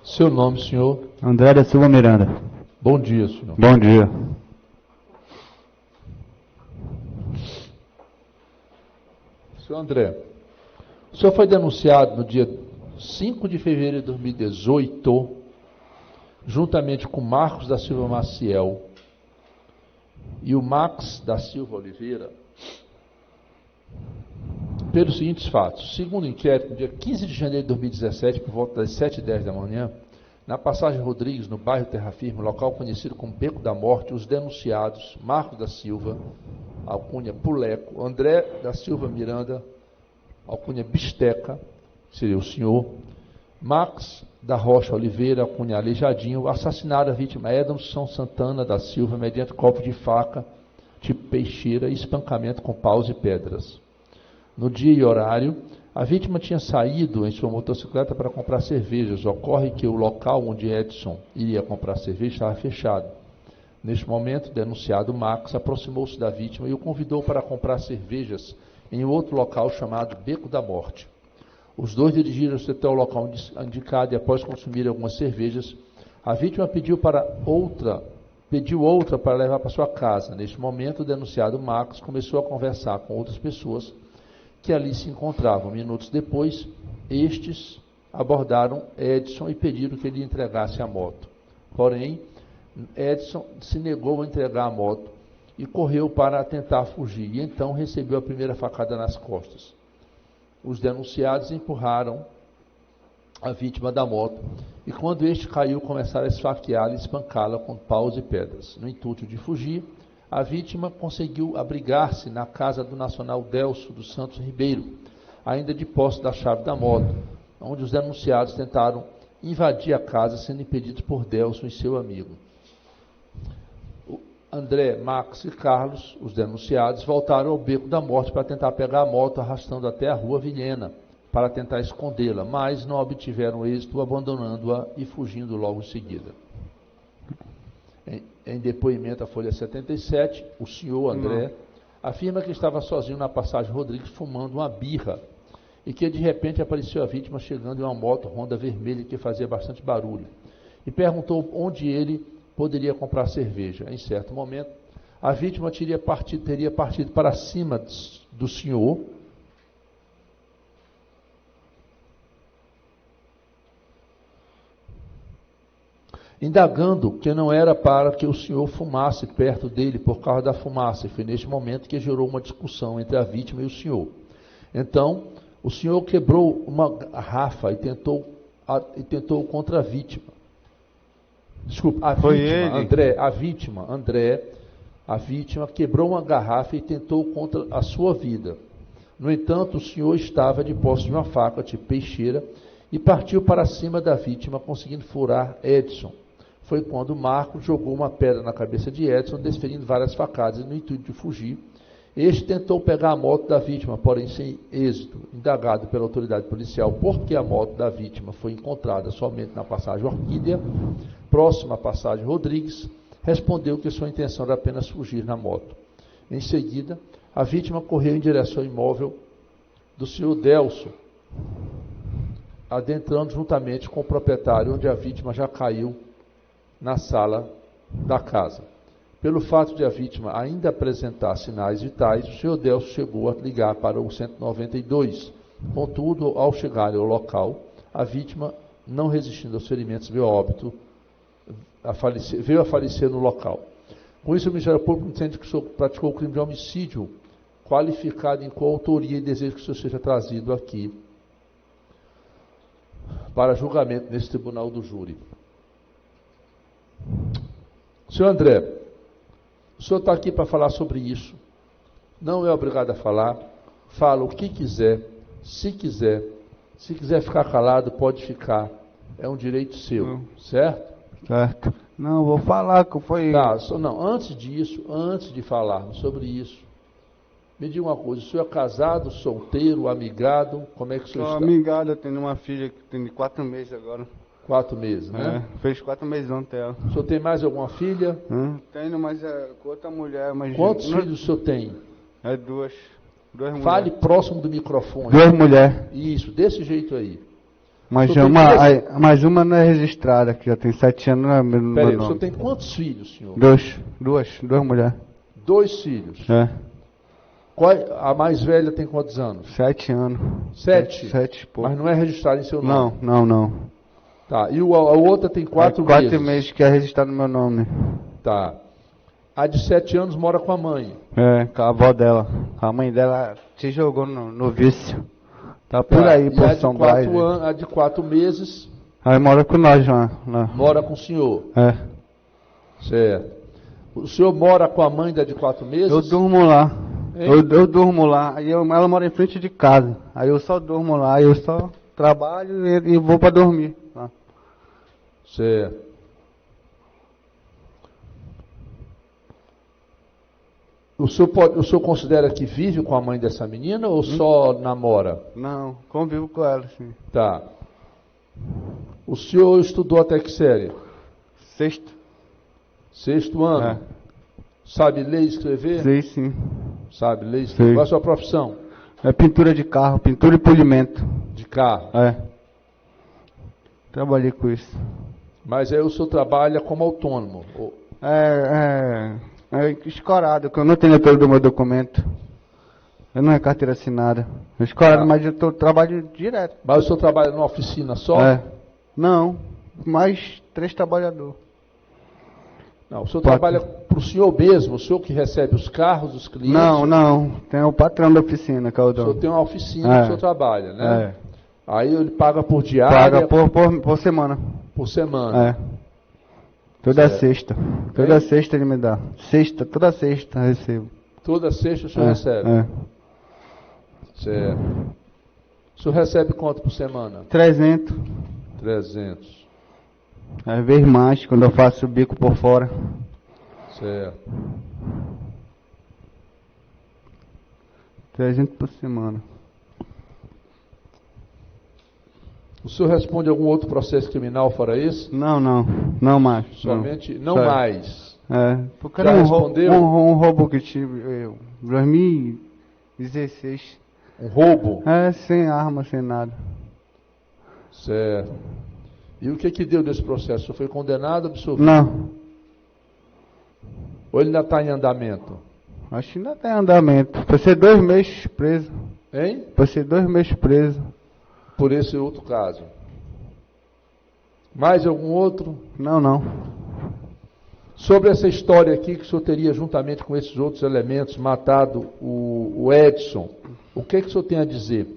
Seu nome, senhor? André da Silva Miranda. Bom dia, senhor. Bom dia. Senhor André, o senhor foi denunciado no dia 5 de fevereiro de 2018, juntamente com Marcos da Silva Maciel e o Max da Silva Oliveira, pelos seguintes fatos. Segundo o inquérito, no dia 15 de janeiro de 2017, por volta das 7h10 da manhã, na passagem Rodrigues, no bairro Terra Firme, local conhecido como Beco da Morte, os denunciados Marcos da Silva, alcunha Puleco, André da Silva Miranda, alcunha Bisteca, seria o senhor, Max da Rocha Oliveira, alcunha Aleijadinho, assassinaram a vítima Edson Santana da Silva mediante golpe de faca, tipo peixeira e espancamento com paus e pedras. No dia e horário, a vítima tinha saído em sua motocicleta para comprar cervejas. Ocorre que o local onde Edson iria comprar cerveja estava fechado. Neste momento, o denunciado Max aproximou-se da vítima e o convidou para comprar cervejas em outro local chamado Beco da Morte. Os dois dirigiram-se até o local indicado e, após consumir algumas cervejas, a vítima pediu outra para levar para sua casa. Neste momento, o denunciado Max começou a conversar com outras pessoas que ali se encontravam. Minutos depois, estes abordaram Edson e pediram que ele entregasse a moto. Porém, Edson se negou a entregar a moto e correu para tentar fugir, e então recebeu a primeira facada nas costas. Os denunciados empurraram a vítima da moto e, quando este caiu, começaram a esfaqueá-la e espancá-la com paus e pedras. No intuito de fugir, a vítima conseguiu abrigar-se na casa do nacional Delso dos Santos Ribeiro, ainda de posse da chave da moto, onde os denunciados tentaram invadir a casa, sendo impedidos por Delso e seu amigo. André, Max e Carlos, os denunciados, voltaram ao Beco da Morte para tentar pegar a moto, arrastando até a Rua Vilhena, para tentar escondê-la, mas não obtiveram êxito, abandonando-a e fugindo logo em seguida. Em depoimento à Folha 77, o senhor André afirma que estava sozinho na passagem Rodrigues fumando uma birra e que de repente apareceu a vítima chegando em uma moto Honda vermelha que fazia bastante barulho e perguntou onde ele poderia comprar cerveja. Em certo momento, a vítima teria partido para cima do senhor, indagando que não era para que o senhor fumasse perto dele por causa da fumaça. E foi neste momento que gerou uma discussão entre a vítima e o senhor. Então, o senhor quebrou uma garrafa e tentou contra a vítima. Desculpa, a vítima quebrou uma garrafa e tentou contra a sua vida. No entanto, o senhor estava de posse de uma faca, tipo peixeira, e partiu para cima da vítima, conseguindo furar Edson. Foi quando Marcos jogou uma pedra na cabeça de Edson, desferindo várias facadas, e no intuito de fugir, este tentou pegar a moto da vítima, porém sem êxito. Indagado pela autoridade policial porque a moto da vítima foi encontrada somente na passagem Orquídea, próxima à passagem Rodrigues, respondeu que sua intenção era apenas fugir na moto. Em seguida, a vítima correu em direção ao imóvel do senhor Delso, adentrando juntamente com o proprietário, onde a vítima já caiu na sala da casa. Pelo fato de a vítima ainda apresentar sinais vitais, o senhor Delso chegou a ligar para o 192. Contudo, ao chegar ao local, a vítima, não resistindo aos ferimentos, veio a falecer no local. Com isso, o Ministério Público entende que o senhor praticou o crime de homicídio qualificado em coautoria e deseja que o senhor seja trazido aqui para julgamento nesse tribunal do júri. Senhor André, o senhor está aqui para falar sobre isso. Não é obrigado a falar. Fala o que quiser, se quiser. Se quiser ficar calado, pode ficar. É um direito seu, certo? Certo. Não, vou falar que foi... Tá, não, antes de falarmos sobre isso, me diga uma coisa, o senhor é casado, solteiro, amigado, como é que o senhor está? Sou amigado, eu tenho uma filha que tem 4 meses agora. 4 meses, né? Fez 4 meses ontem ela. O senhor tem mais alguma filha? Tenho, mas é com outra mulher. Mas quantos filhos o senhor tem? É 2 mulheres. Fale próximo do microfone. 2 mulheres. Isso, desse jeito aí. Mas, O senhor tem mas uma não é registrada, que já tem 7 anos, não é meu Peraí, o nome. senhor tem quantos filhos, senhor? Duas mulheres. 2 filhos. É. A mais velha tem quantos anos? 7 anos. 7? 7, pô. Mas não é registrada em seu nome? Não. Tá, e a outra tem 4 meses? 4 meses que é registrado no meu nome. Tá. A de 7 anos mora com a mãe? É, com a avó dela. A mãe dela se jogou no vício. Tá por aí, por São Brás. A de 4 meses? Aí mora com nós lá. Mora com o senhor? É. Certo. O senhor mora com a mãe da de 4 meses? Eu durmo lá. Hein? Eu durmo lá. Aí ela mora em frente de casa. Aí eu só durmo lá. Eu só trabalho e vou pra dormir. Lá. Certo. O senhor considera que vive com a mãe dessa menina ou só namora? Não, convivo com ela, sim. Tá. O senhor estudou até que série? 6º ano? É. Sabe ler e escrever? Sei, sim. Sabe ler e escrever? Sei. Qual é a sua profissão? É pintura de carro, pintura e polimento. De carro. É. Trabalhei com isso. Mas aí o senhor trabalha como autônomo? É escorado, que eu não tenho todo o meu documento. Eu não é carteira assinada. É escorado, mas eu trabalho direto. Mas o senhor trabalha numa oficina só? É. Não, mais 3 trabalhadores. Não, o senhor trabalha para o senhor mesmo, o senhor que recebe os carros dos clientes? Não. Tem o patrão da oficina, que é o dono. O senhor tem uma oficina que o senhor trabalha, né? É. Aí ele paga por diária? Paga por semana. Por semana? É. Toda Certo. sexta. Toda sexta ele me dá. Toda sexta eu recebo. Toda sexta o senhor recebe? É. Certo. O senhor recebe quanto por semana? 300. 300. Às vezes mais, quando eu faço o bico por fora. Certo. 300 por semana. O senhor responde algum outro processo criminal fora esse? Não mais. Somente? Não Só- mais. É, porque Já era respondeu? um roubo que tive em 2016. Um roubo? É, sem arma, sem nada. Certo. E o que deu desse processo? O senhor foi condenado ou absolvido? Não, Ou ele ainda está em andamento? acho que ainda tem andamento. Vai ser 2 meses preso. Hein? Vai ser 2 meses preso. Por esse outro caso. Mais algum outro? Não. Sobre essa história aqui, que o senhor teria, juntamente com esses outros elementos, matado o Edson, o que o senhor tem a dizer?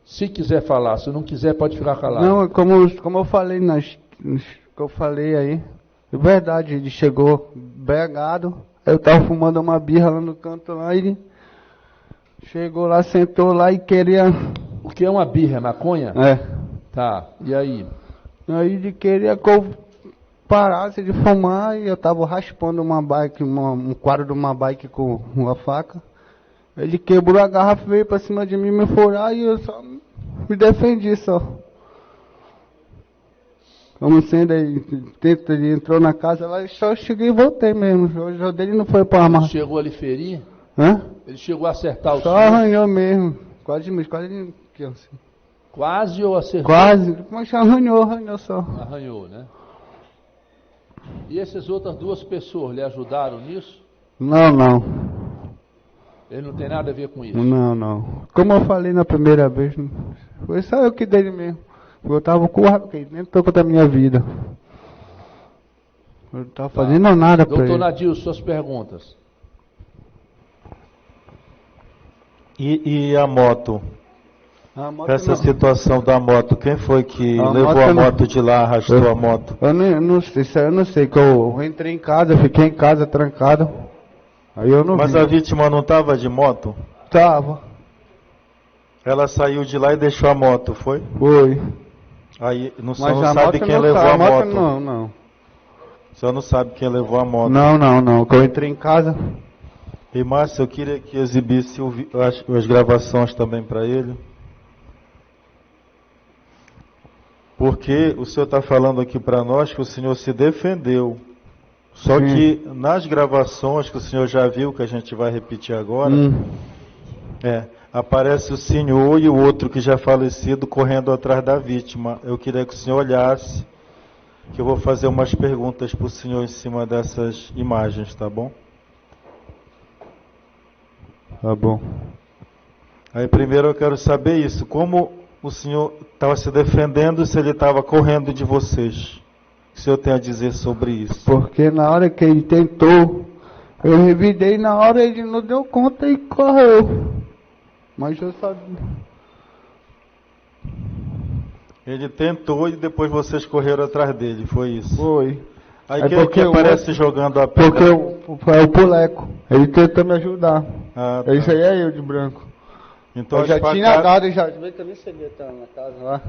Se quiser falar, se não quiser, pode ficar calado. Não, como eu falei que eu falei aí. É verdade, ele chegou bragado. Eu tava fumando uma birra lá no canto lá, ele chegou lá, sentou lá e queria. O que é uma birra? É maconha? É. Tá, e aí? Aí ele queria que eu parasse de fumar e eu tava raspando uma bike, um quadro de uma bike com uma faca. Ele quebrou a garrafa, veio pra cima de mim me furar e eu só me defendi só. Como sendo aí, ele entrou na casa lá e só cheguei e voltei mesmo. O jogo dele não foi pra armar. Chegou a lhe ferir? Hã? Ele chegou a acertar o Só senhor? arranhou mesmo. Quase aqui, assim. Quase ou acertou? Quase, mas arranhou só. Arranhou, né? E essas outras 2 pessoas lhe ajudaram nisso? Não. Ele não tem nada a ver com isso? Não. Como eu falei na primeira vez, foi só eu que dei mesmo. Eu tava com o rabo, que nem toco da minha vida. Eu não tava fazendo nada pra Doutor ele. Nadir, suas perguntas. E a moto? A moto Essa não. situação da moto, quem foi que A levou moto a não. moto de lá, arrastou a moto? Eu não sei, isso aí eu não sei, que eu entrei em casa, fiquei em casa trancado. Aí eu não Mas vi. a vítima não estava de moto? Tava. Ela saiu de lá e deixou a moto, foi? Foi. Aí não, Mas só não a sabe moto quem não levou tá, a moto. Não. Só não sabe quem levou a moto. Não, que eu entrei em casa. E Márcio, eu queria que exibisse as gravações também para ele. Porque o senhor está falando aqui para nós que o senhor se defendeu. Só Sim. que nas gravações que o senhor já viu, que a gente vai repetir agora, aparece o senhor e o outro que já é falecido correndo atrás da vítima. Eu queria que o senhor olhasse, que eu vou fazer umas perguntas para o senhor em cima dessas imagens, tá bom? Tá bom. Aí primeiro eu quero saber isso, como o senhor estava se defendendo se ele estava correndo de vocês? O que o senhor tem a dizer sobre isso? Porque na hora que ele tentou, eu revidei, na hora ele não deu conta e correu. Mas eu sabia. Ele tentou e depois vocês correram atrás dele, foi isso? Foi. Aí quem que aparece jogando a pedra? Porque é o Puleco. Ele tentou me ajudar. Ah, tá. Esse aí é eu de branco. Então Eu já tinha dado, já. Vê que eu nem cheguei até na casa lá.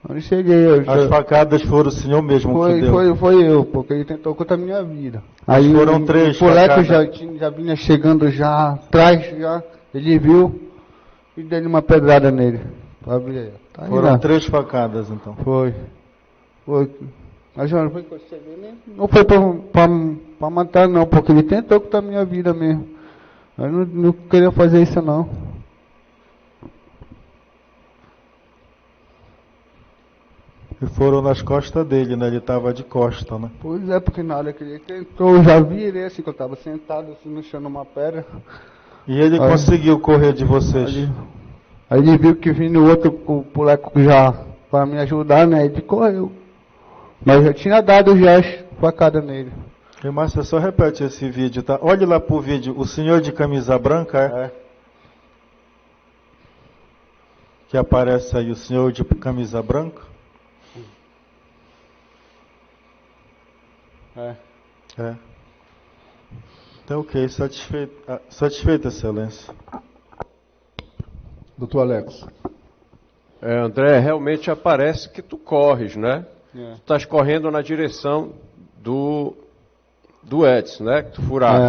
Eu não cheguei. As facadas foram o senhor mesmo que deu? Foi eu, porque ele tentou contra a minha vida. Mas Aí foram 3 o Puleco facadas. já vinha chegando já atrás, já. Ele viu e dei uma pedrada nele. Tá aí, Foram lá. 3 facadas, então. Foi. Mas não foi que eu cheguei nem. Não foi pra matar, não, porque ele tentou contra a minha vida mesmo. Eu não queria fazer isso, não. E foram nas costas dele, né? Ele estava de costa, né? Pois é, porque na hora que ele tentou, eu já vi ele assim, que eu tava sentado assim no chão numa pedra. E ele conseguiu correr de vocês? Aí ele viu que vindo o outro o Puleco já para me ajudar, né? Ele correu. Mas eu tinha dado já as facadas nele. E Márcia, só repete esse vídeo, tá? Olhe lá pro vídeo. O senhor de camisa branca, É. Que aparece aí, o senhor de camisa branca? É. Então, ok, satisfeito, excelência. Doutor Alex. André, realmente aparece que tu corres, né? Tu estás correndo na direção do Edson, né? Que tu furaste.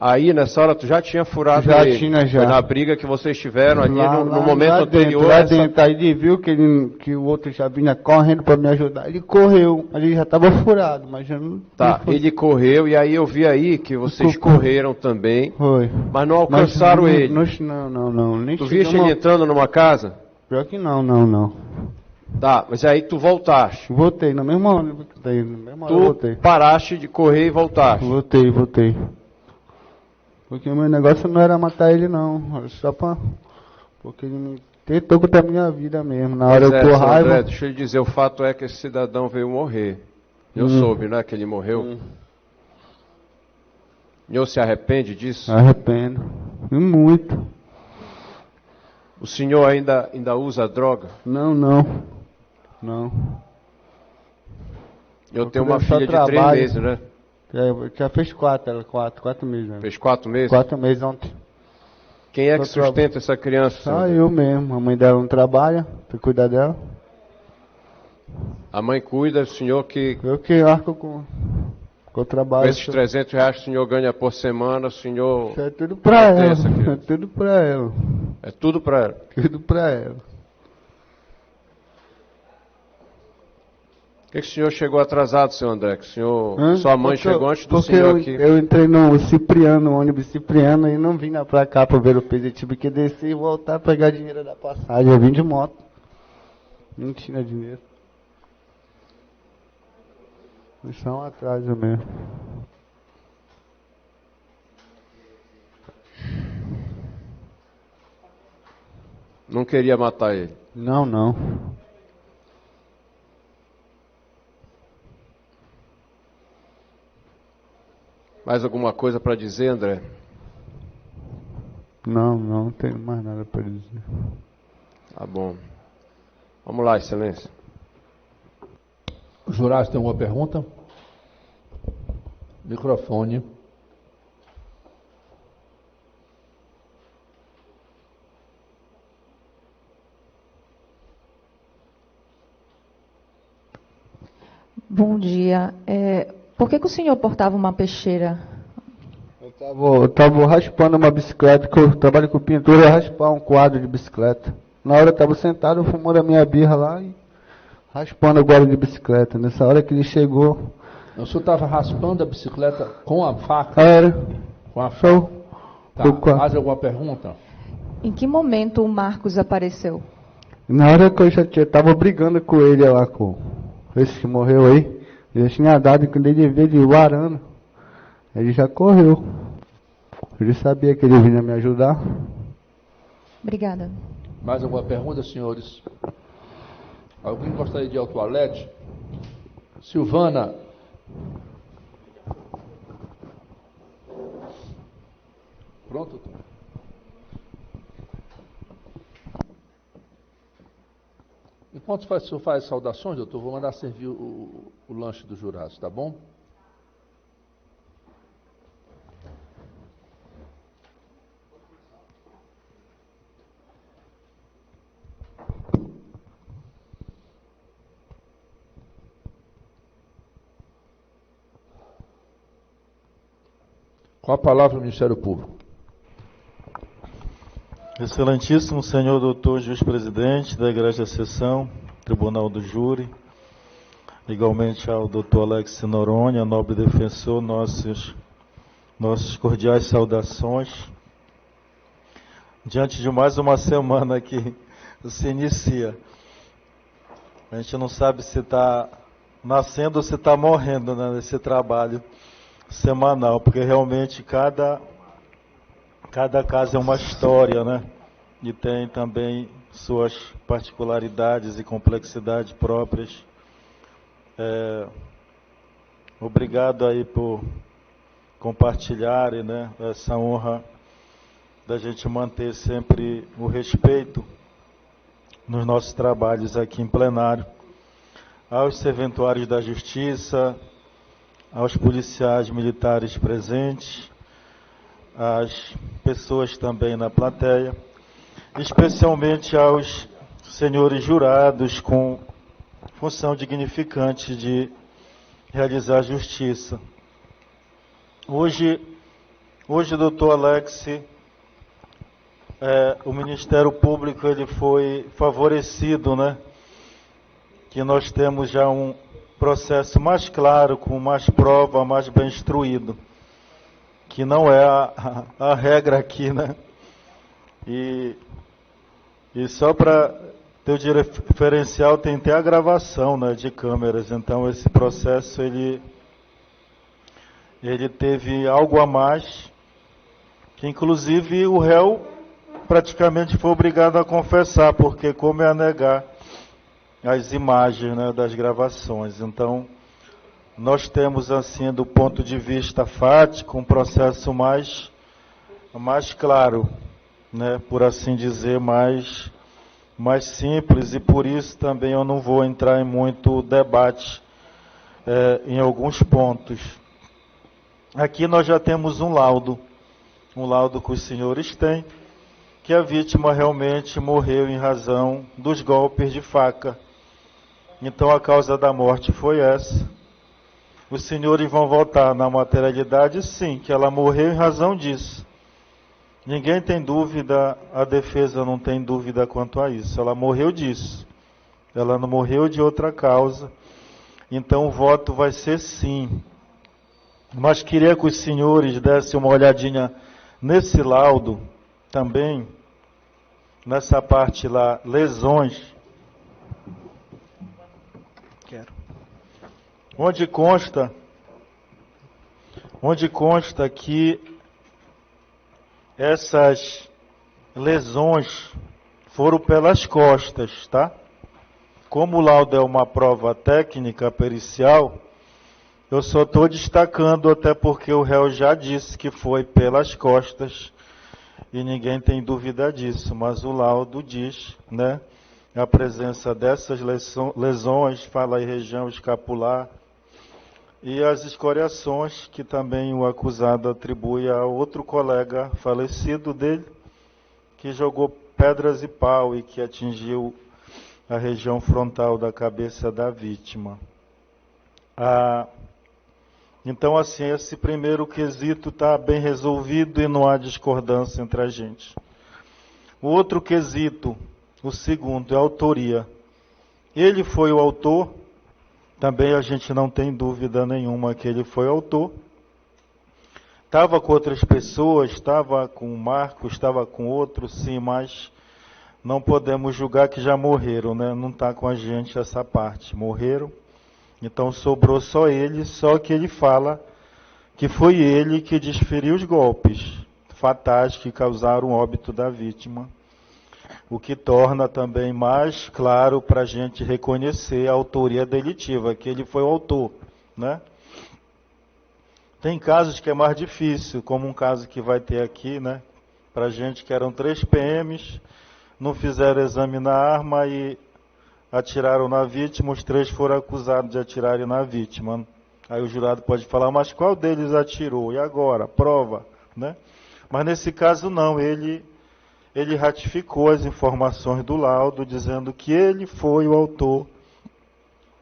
Aí, nessa hora, tu já tinha furado Já ele. tinha, já. Foi na briga que vocês tiveram ali no momento lá anterior. Lá dentro, aí ele viu que o outro já vinha correndo para me ajudar. Ele correu, ele já estava furado, mas eu não... Tá, ele correu e aí eu vi aí que vocês correram também, Foi. mas não alcançaram ele. Não. Nem Tu viste ele entrando numa casa? Pior que não. Tá, mas aí tu voltaste. Voltei, na mesma hora. Voltei. Paraste de correr e voltaste. Voltei. Porque o meu negócio não era matar ele, não. Era só pra... Porque ele me tentou contra a minha vida mesmo. Na hora eu com raiva... André, deixa eu lhe dizer, o fato é que esse cidadão veio morrer. Eu soube, né, que ele morreu. E eu se arrepende disso? Arrependo. E muito. O senhor ainda usa droga? Não. Eu tenho uma filha de 3 meses, né? Já fez 4 meses. Né? Fez 4 meses? 4 meses ontem. Quem é que sustenta essa criança? Só eu mesmo. A mãe dela não trabalha, tem que cuidar dela. A mãe cuida, o senhor que... Eu que arco com o trabalho. Com esses R$300 que o senhor ganha por semana, o senhor... Isso é tudo pra ela. É tudo pra ela. É tudo pra ela? Tudo pra ela. Por que o senhor chegou atrasado, seu André? Que o senhor, sua mãe chegou antes do senhor aqui. Eu entrei no Cipriano, no ônibus Cipriano, e não vim pra cá pra ver o peso. Eu tive que descer e voltar pra pegar dinheiro da passagem. Eu vim de moto. Não tinha dinheiro. Isso é um atraso mesmo. Não queria matar ele? Não. Mais alguma coisa para dizer, André? Não tenho mais nada para dizer. Tá bom. Vamos lá, excelência. O jurado tem alguma pergunta? Microfone. Bom dia. Por que o senhor portava uma peixeira? Eu tava raspando uma bicicleta, que eu trabalho com pintura, eu raspar um quadro de bicicleta. Na hora eu tava sentado, fumando a minha birra lá e raspando o quadro de bicicleta. Nessa hora que ele chegou... O senhor estava raspando a bicicleta com a faca? Era. Com a faca. Show. Tá. Mais alguma pergunta? Em que momento o Marcos apareceu? Na hora que eu já estava brigando com ele lá, com esse que morreu aí, eu tinha dado quando ele veio de varanda, ele já correu. Ele sabia que ele vinha me ajudar. Obrigada. Mais alguma pergunta, senhores? Alguém gostaria de ir ao toalete? Silvana. Pronto? Enquanto o senhor faz saudações, doutor, vou mandar servir o lanche dos jurados, tá bom? Com a palavra o Ministério Público. Excelentíssimo senhor doutor juiz-presidente da Igreja Seção, Tribunal do Júri, igualmente ao doutor Alex Noronha, nobre defensor, nossos cordiais saudações. Diante de mais uma semana que se inicia, a gente não sabe se está nascendo ou se está morrendo, né, nesse trabalho semanal, porque realmente cada caso é uma história, né? E tem também suas particularidades e complexidades próprias. Obrigado aí por compartilharem, né, essa honra da gente manter sempre o respeito nos nossos trabalhos aqui em plenário. Aos serventuários da Justiça, aos policiais militares presentes, às pessoas também na plateia, especialmente aos senhores jurados com função dignificante de realizar justiça. Hoje doutor Alex, o Ministério Público ele foi favorecido, né? Que nós temos já um processo mais claro, com mais prova, mais bem instruído, que não é a regra aqui, né? E só para ter o diferencial, tem até a gravação, né, de câmeras. Então esse processo ele teve algo a mais, que inclusive o réu praticamente foi obrigado a confessar, porque como é a negar as imagens, né, das gravações. Então nós temos, assim, do ponto de vista fático, um processo mais claro, né, por assim dizer, mais simples, e por isso também eu não vou entrar em muito debate em alguns pontos. Aqui nós já temos um laudo que os senhores têm, que a vítima realmente morreu em razão dos golpes de faca. Então a causa da morte foi essa. Os senhores vão votar na materialidade, sim, que ela morreu em razão disso. Ninguém tem dúvida, a defesa não tem dúvida quanto a isso. Ela morreu disso. Ela não morreu de outra causa. Então o voto vai ser sim. Mas queria que os senhores dessem uma olhadinha nesse laudo também, nessa parte lá, lesões. Onde consta que essas lesões foram pelas costas, tá? Como o laudo é uma prova técnica pericial, eu só estou destacando, até porque o réu já disse que foi pelas costas e ninguém tem dúvida disso, mas o laudo diz, né, a presença dessas lesões, fala em região escapular, e as escoriações que também o acusado atribui a outro colega falecido dele, que jogou pedras e pau e que atingiu a região frontal da cabeça da vítima. Então, assim, esse primeiro quesito está bem resolvido e não há discordância entre a gente. O outro quesito, o segundo, é a autoria. Ele foi o autor. Também a gente não tem dúvida nenhuma que ele foi autor. Estava com outras pessoas, estava com o Marcos, estava com outro, sim, mas não podemos julgar que já morreram, né? Não está com a gente essa parte. Morreram, então sobrou só ele, só que ele fala que foi ele que desferiu os golpes fatais que causaram o óbito da vítima, o que torna também mais claro para a gente reconhecer a autoria delitiva, que ele foi o autor, né? Tem casos que é mais difícil, como um caso que vai ter aqui, né? Para gente que eram 3 PMs, não fizeram exame na arma e atiraram na vítima, os 3 foram acusados de atirarem na vítima. Aí o jurado pode falar, mas qual deles atirou? E agora? Prova, né? Mas nesse caso não, ele ratificou as informações do laudo, dizendo que ele foi o autor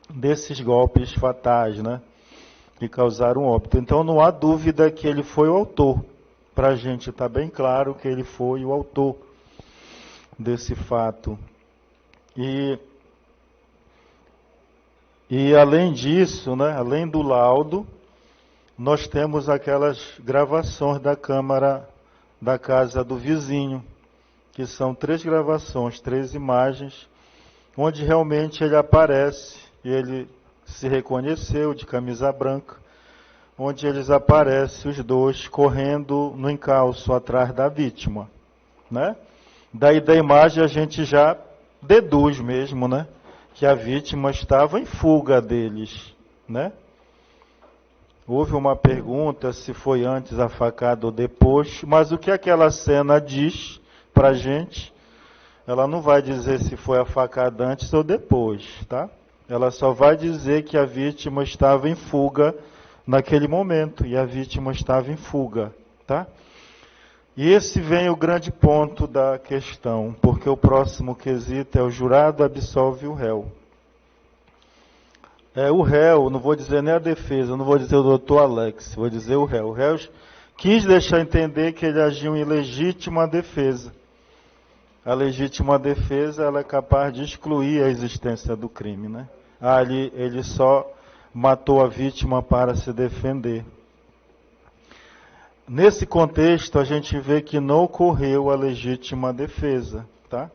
desses golpes fatais, né? Que causaram óbito. Então não há dúvida que ele foi o autor. Para a gente está bem claro que ele foi o autor desse fato. E além disso, né, além do laudo, nós temos aquelas gravações da câmara da casa do vizinho, que são 3 gravações, 3 imagens, onde realmente ele aparece, ele se reconheceu de camisa branca, onde eles aparecem os 2 correndo no encalço atrás da vítima, né? Daí da imagem a gente já deduz mesmo, né, que a vítima estava em fuga deles, né? Houve uma pergunta se foi antes a facada ou depois, mas o que aquela cena diz pra gente, ela não vai dizer se foi a facada antes ou depois, tá? Ela só vai dizer que a vítima estava em fuga naquele momento, e a vítima estava em fuga, tá? E esse vem o grande ponto da questão, porque o próximo quesito é o jurado absolve o réu. O réu, não vou dizer nem a defesa, não vou dizer o doutor Alex, vou dizer o réu. O réu quis deixar entender que ele agiu em legítima defesa. A legítima defesa, ela é capaz de excluir a existência do crime, né? Ele só matou a vítima para se defender. Nesse contexto, a gente vê que não ocorreu a legítima defesa, tá?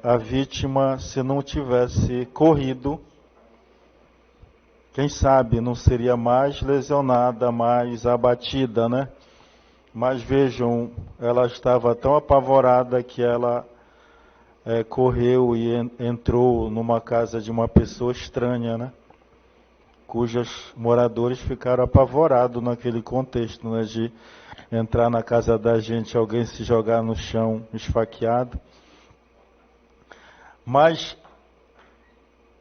A vítima, se não tivesse corrido, quem sabe não seria mais lesionada, mais abatida, né? Mas vejam, ela estava tão apavorada que ela correu e entrou numa casa de uma pessoa estranha, né? Cujos moradores ficaram apavorados naquele contexto, né? De entrar na casa da gente, alguém se jogar no chão esfaqueado. Mas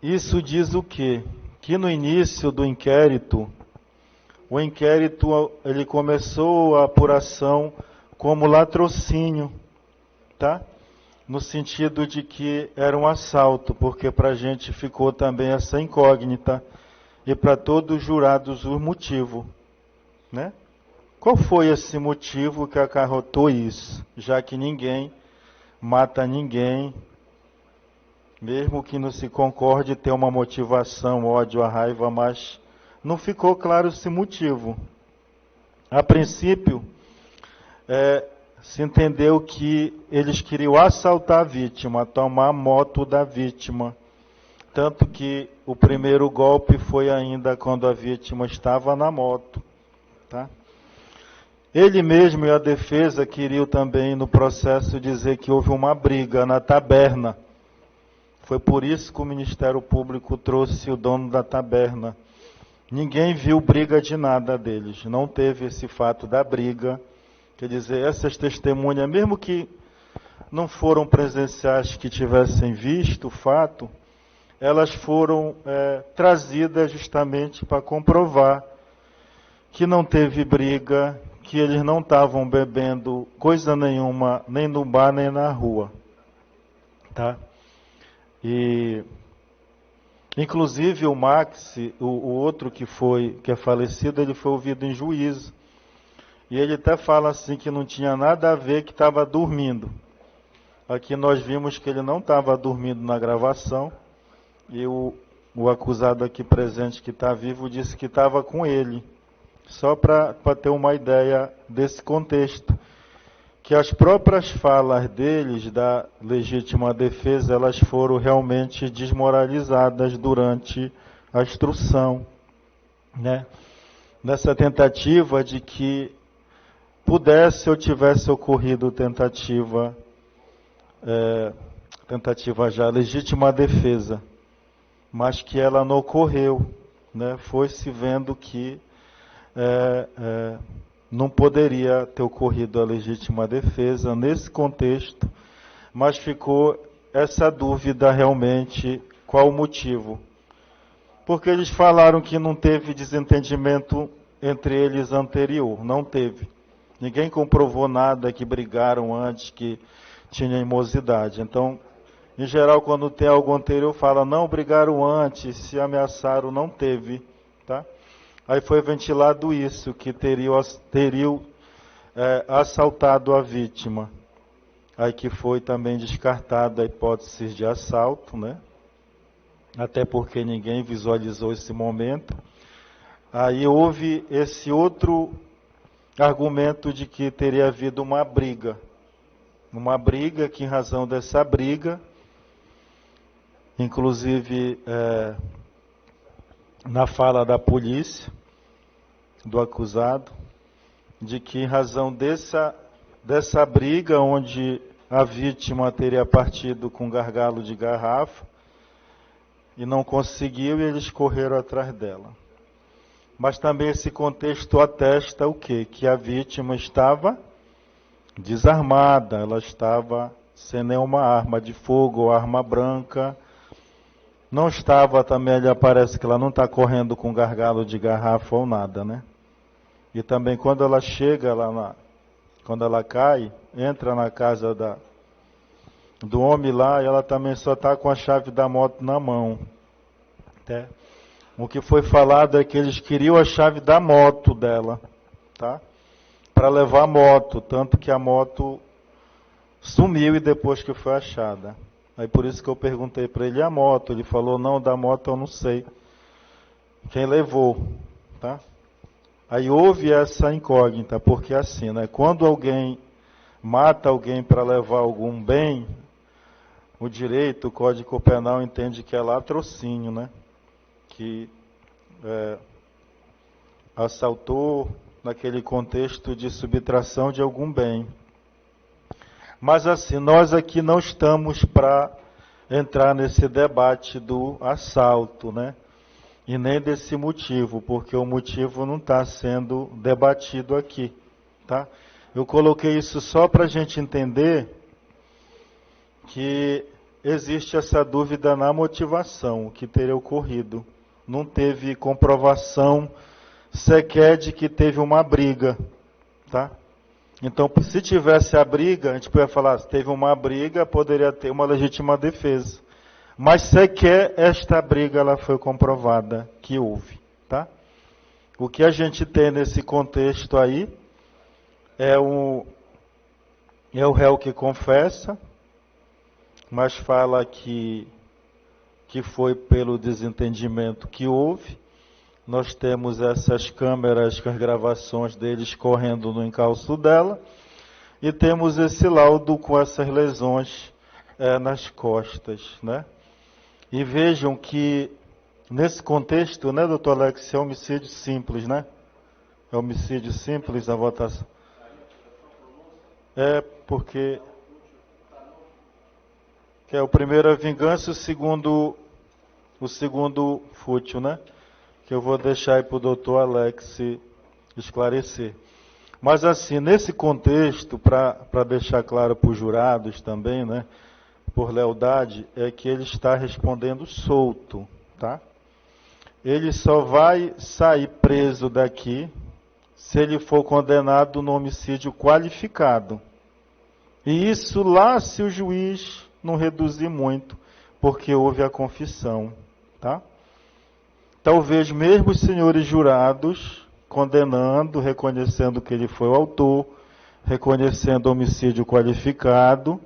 isso diz o quê? Que no início do inquérito, o inquérito ele começou a apuração como latrocínio, tá? No sentido de que era um assalto, porque para a gente ficou também essa incógnita, e para todos os jurados o motivo, né? Qual foi esse motivo que acarrotou isso? Já que ninguém mata ninguém, mesmo que não se concorde ter uma motivação, ódio, a raiva, mas não ficou claro esse motivo. A princípio, se entendeu que eles queriam assaltar a vítima, tomar a moto da vítima. Tanto que o primeiro golpe foi ainda quando a vítima estava na moto, tá? Ele mesmo e a defesa queriam também no processo dizer que houve uma briga na taberna. Foi por isso que o Ministério Público trouxe o dono da taberna. Ninguém viu briga de nada deles, não teve esse fato da briga. Quer dizer, essas testemunhas, mesmo que não foram presenciais que tivessem visto o fato, elas foram trazidas justamente para comprovar que não teve briga, que eles não estavam bebendo coisa nenhuma, nem no bar, nem na rua, tá? E, inclusive, o Max, o outro que é falecido, ele foi ouvido em juízo. E ele até fala assim que não tinha nada a ver, que estava dormindo. Aqui nós vimos que ele não estava dormindo na gravação. E o acusado aqui presente, que está vivo, disse que estava com ele. Só para ter uma ideia desse contexto, que as próprias falas deles da legítima defesa, elas foram realmente desmoralizadas durante a instrução, né? Nessa tentativa de que pudesse ou tivesse ocorrido tentativa já legítima defesa, mas que ela não ocorreu, né? Foi se vendo que não poderia ter ocorrido a legítima defesa nesse contexto, mas ficou essa dúvida realmente, qual o motivo? Porque eles falaram que não teve desentendimento entre eles anterior, não teve. Ninguém comprovou nada, que brigaram antes, que tinha animosidade. Então, em geral, quando tem algo anterior, fala, não, brigaram antes, se ameaçaram, não teve, tá? Aí foi ventilado isso, que teriam assaltado a vítima. Aí que foi também descartada a hipótese de assalto, né? Até porque ninguém visualizou esse momento. Aí houve esse outro argumento de que teria havido uma briga. Uma briga que, em razão dessa briga, inclusive na fala da polícia, do acusado, de que em razão dessa briga, onde a vítima teria partido com um gargalo de garrafa, e não conseguiu, e eles correram atrás dela. Mas também esse contexto atesta o quê? Que a vítima estava desarmada, ela estava sem nenhuma arma de fogo ou arma branca. Não estava também, ali aparece que ela não está correndo com gargalo de garrafa ou nada, né? E também quando ela chega lá, quando ela cai, entra na casa do homem lá, e ela também só está com a chave da moto na mão. Tá? O que foi falado é que eles queriam a chave da moto dela, tá? Para levar a moto, tanto que a moto sumiu e depois que foi achada. Aí por isso que eu perguntei para ele a moto, ele falou, não, da moto eu não sei quem levou, tá? Aí houve essa incógnita, porque assim, né? Quando alguém mata alguém para levar algum bem, o direito, o Código Penal entende que é latrocínio, né? Que assaltou naquele contexto de subtração de algum bem. Mas assim, nós aqui não estamos para entrar nesse debate do assalto, né? E nem desse motivo, porque o motivo não está sendo debatido aqui, tá? Eu coloquei isso só para a gente entender que existe essa dúvida na motivação, o que teria ocorrido. Não teve comprovação sequer de que teve uma briga, tá? Então, se tivesse a briga, a gente poderia falar, se teve uma briga, poderia ter uma legítima defesa. Mas sequer esta briga ela foi comprovada que houve, tá? O que a gente tem nesse contexto aí é o réu que confessa, mas fala que foi pelo desentendimento que houve. Nós temos essas câmeras com as gravações deles correndo no encalço dela, e temos esse laudo com essas lesões nas costas, né? E vejam que, nesse contexto, né, doutor Alex, é homicídio simples, né? É homicídio simples a votação. Porque que é o primeiro a vingança, o segundo fútil, né? Que eu vou deixar aí para o doutor Alex esclarecer. Mas assim, nesse contexto, para deixar claro para os jurados também, né? Por lealdade, é que ele está respondendo solto, tá? Ele só vai sair preso daqui se ele for condenado no homicídio qualificado. E isso lá se o juiz não reduzir muito, porque houve a confissão, tá? Talvez mesmo os senhores jurados condenando, reconhecendo que ele foi o autor, reconhecendo homicídio qualificado,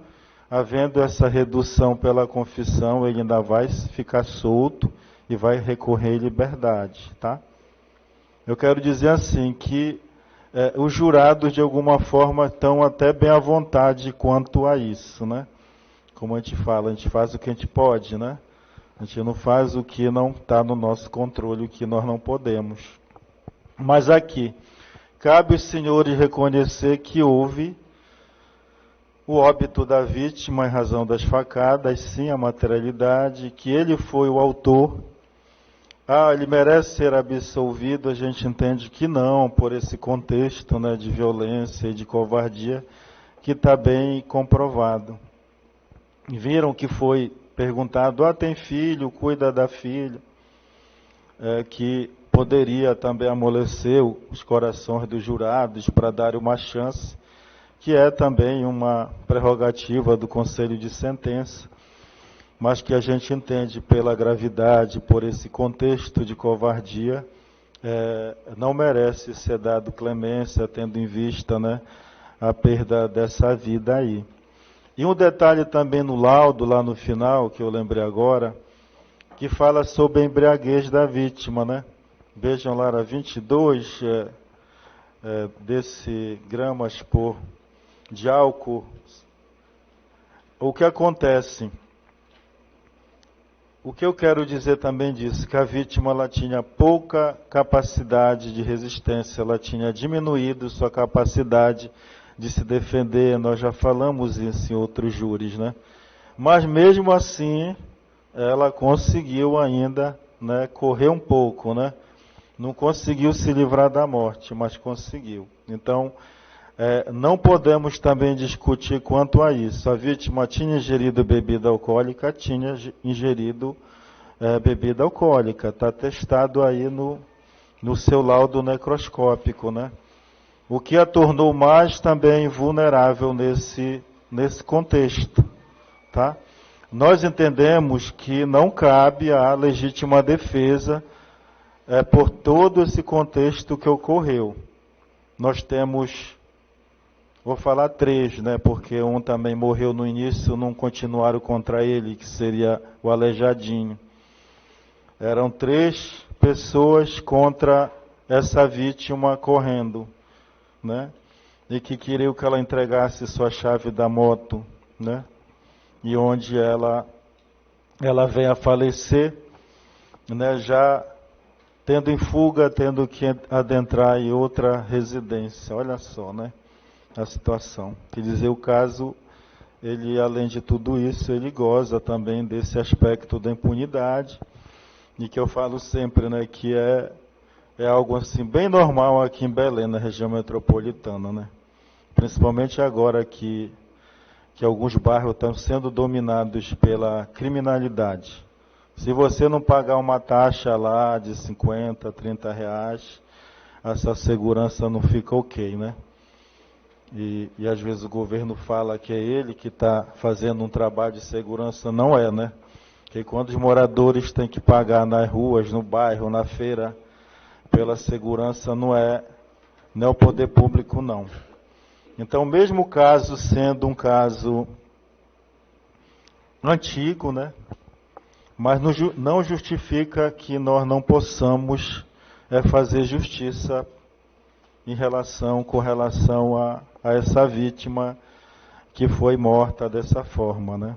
havendo essa redução pela confissão, ele ainda vai ficar solto e vai recorrer à liberdade, tá? Eu quero dizer assim, que os jurados, de alguma forma, estão até bem à vontade quanto a isso, né? Como a gente fala, a gente faz o que a gente pode, né? A gente não faz o que não está no nosso controle, o que nós não podemos. Mas aqui, cabe aos senhores reconhecer que houve o óbito da vítima em razão das facadas, sim, a materialidade, que ele foi o autor. Ele merece ser absolvido, a gente entende que não, por esse contexto, né, de violência e de covardia, que está bem comprovado. Viram que foi perguntado, tem filho, cuida da filha, que poderia também amolecer os corações dos jurados para dar uma chance, que é também uma prerrogativa do Conselho de Sentença, mas que a gente entende pela gravidade, por esse contexto de covardia, não merece ser dado clemência, tendo em vista, né, a perda dessa vida aí. E um detalhe também no laudo, lá no final, que eu lembrei agora, que fala sobre a embriaguez da vítima, né? Vejam lá, era 22 desse gramas de álcool. O que acontece? O que eu quero dizer também disso, que a vítima ela tinha pouca capacidade de resistência, ela tinha diminuído sua capacidade de se defender, nós já falamos isso em outros júris, né? Mas mesmo assim, ela conseguiu ainda, né, correr um pouco, né? Não conseguiu se livrar da morte, mas conseguiu. Então, não podemos também discutir quanto a isso. A vítima tinha ingerido bebida alcoólica, tinha ingerido bebida alcoólica. Está atestado aí no seu laudo necroscópico, né? O que a tornou mais também vulnerável nesse contexto, tá? Nós entendemos que não cabe a legítima defesa por todo esse contexto que ocorreu. Nós temos, vou falar 3, né? Porque um também morreu no início, não continuaram contra ele, que seria o Aleijadinho. Eram 3 pessoas contra essa vítima correndo, né? E que queriam que ela entregasse sua chave da moto, né? E onde ela veio a falecer, né? Já tendo em fuga, tendo que adentrar em outra residência. Olha só, né? A situação. Quer dizer, o caso, ele, além de tudo isso, ele goza também desse aspecto da impunidade, e que eu falo sempre, né? Que é algo assim bem normal aqui em Belém, na região metropolitana, né? Principalmente agora que alguns bairros estão sendo dominados pela criminalidade. Se você não pagar uma taxa lá de 50, 30 reais, essa segurança não fica ok, né? E às vezes o governo fala que é ele que está fazendo um trabalho de segurança, não é, né? Porque quando os moradores têm que pagar nas ruas, no bairro, na feira, pela segurança, não é o poder público, não. Então, mesmo o caso sendo um caso antigo, né? Mas não justifica que nós não possamos fazer justiça com relação a essa vítima que foi morta dessa forma, né?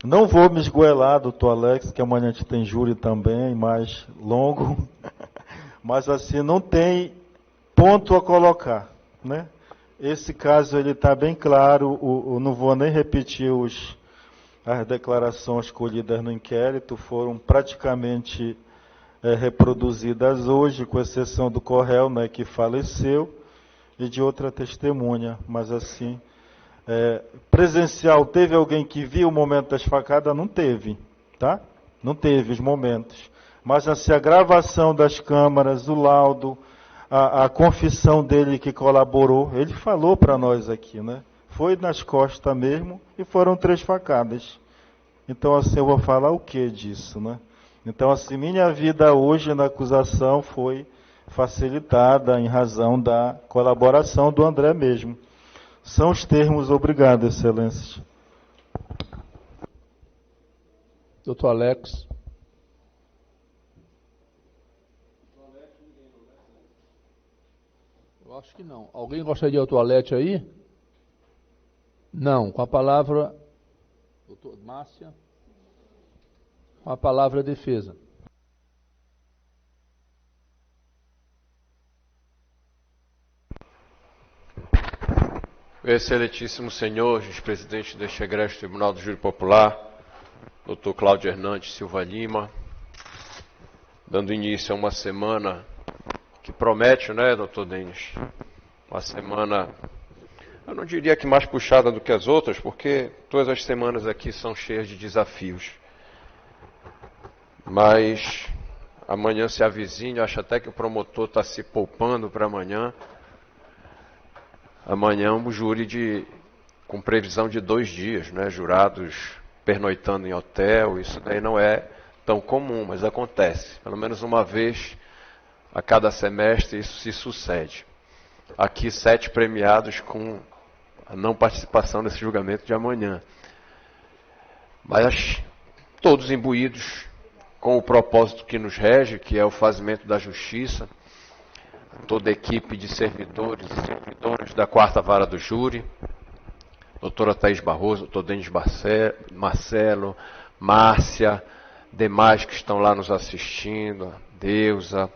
Não vou me esgoelar, doutor Alex, que amanhã a gente tem júri também, mais longo, mas assim, não tem ponto a colocar, né? Esse caso ele está bem claro, não vou nem repetir as declarações colhidas no inquérito, foram praticamente reproduzidas hoje, com exceção do Correl, né, que faleceu, e de outra testemunha, mas assim, presencial, teve alguém que viu o momento das facadas? Não teve, tá? Não teve os momentos. Mas assim, a gravação das câmaras, o laudo, a confissão dele que colaborou, ele falou para nós aqui, né? Foi nas costas mesmo e foram 3 facadas. Então assim, eu vou falar o que disso, né? Então assim, minha vida hoje na acusação foi facilitada em razão da colaboração do André mesmo. São os termos, obrigado, excelências. Doutor Alex. Acho que não. Alguém gostaria de ir ao toalete aí? Não. Com a palavra, doutor Márcia. Com a palavra defesa. Excelentíssimo senhor, juiz-presidente deste egrégio Tribunal do Júri Popular, doutor Cláudio Hernandes Silva Lima, dando início a uma semana que promete, né, doutor Denis? Uma semana, eu não diria que mais puxada do que as outras, porque todas as semanas aqui são cheias de desafios. Mas amanhã se avizinha, acho até que o promotor está se poupando para amanhã. Amanhã um júri com previsão de 2 dias, né? Jurados pernoitando em hotel, isso daí não é tão comum, mas acontece. Pelo menos uma vez a cada semestre isso se sucede. Aqui 7 premiados com a não participação nesse julgamento de amanhã. Mas todos imbuídos com o propósito que nos rege, que é o fazimento da justiça. Toda a equipe de servidores e servidoras da 4ª Vara do Júri, doutora Thaís Barroso, doutor Denis Marcelo, Márcia, demais que estão lá nos assistindo, a Deusa,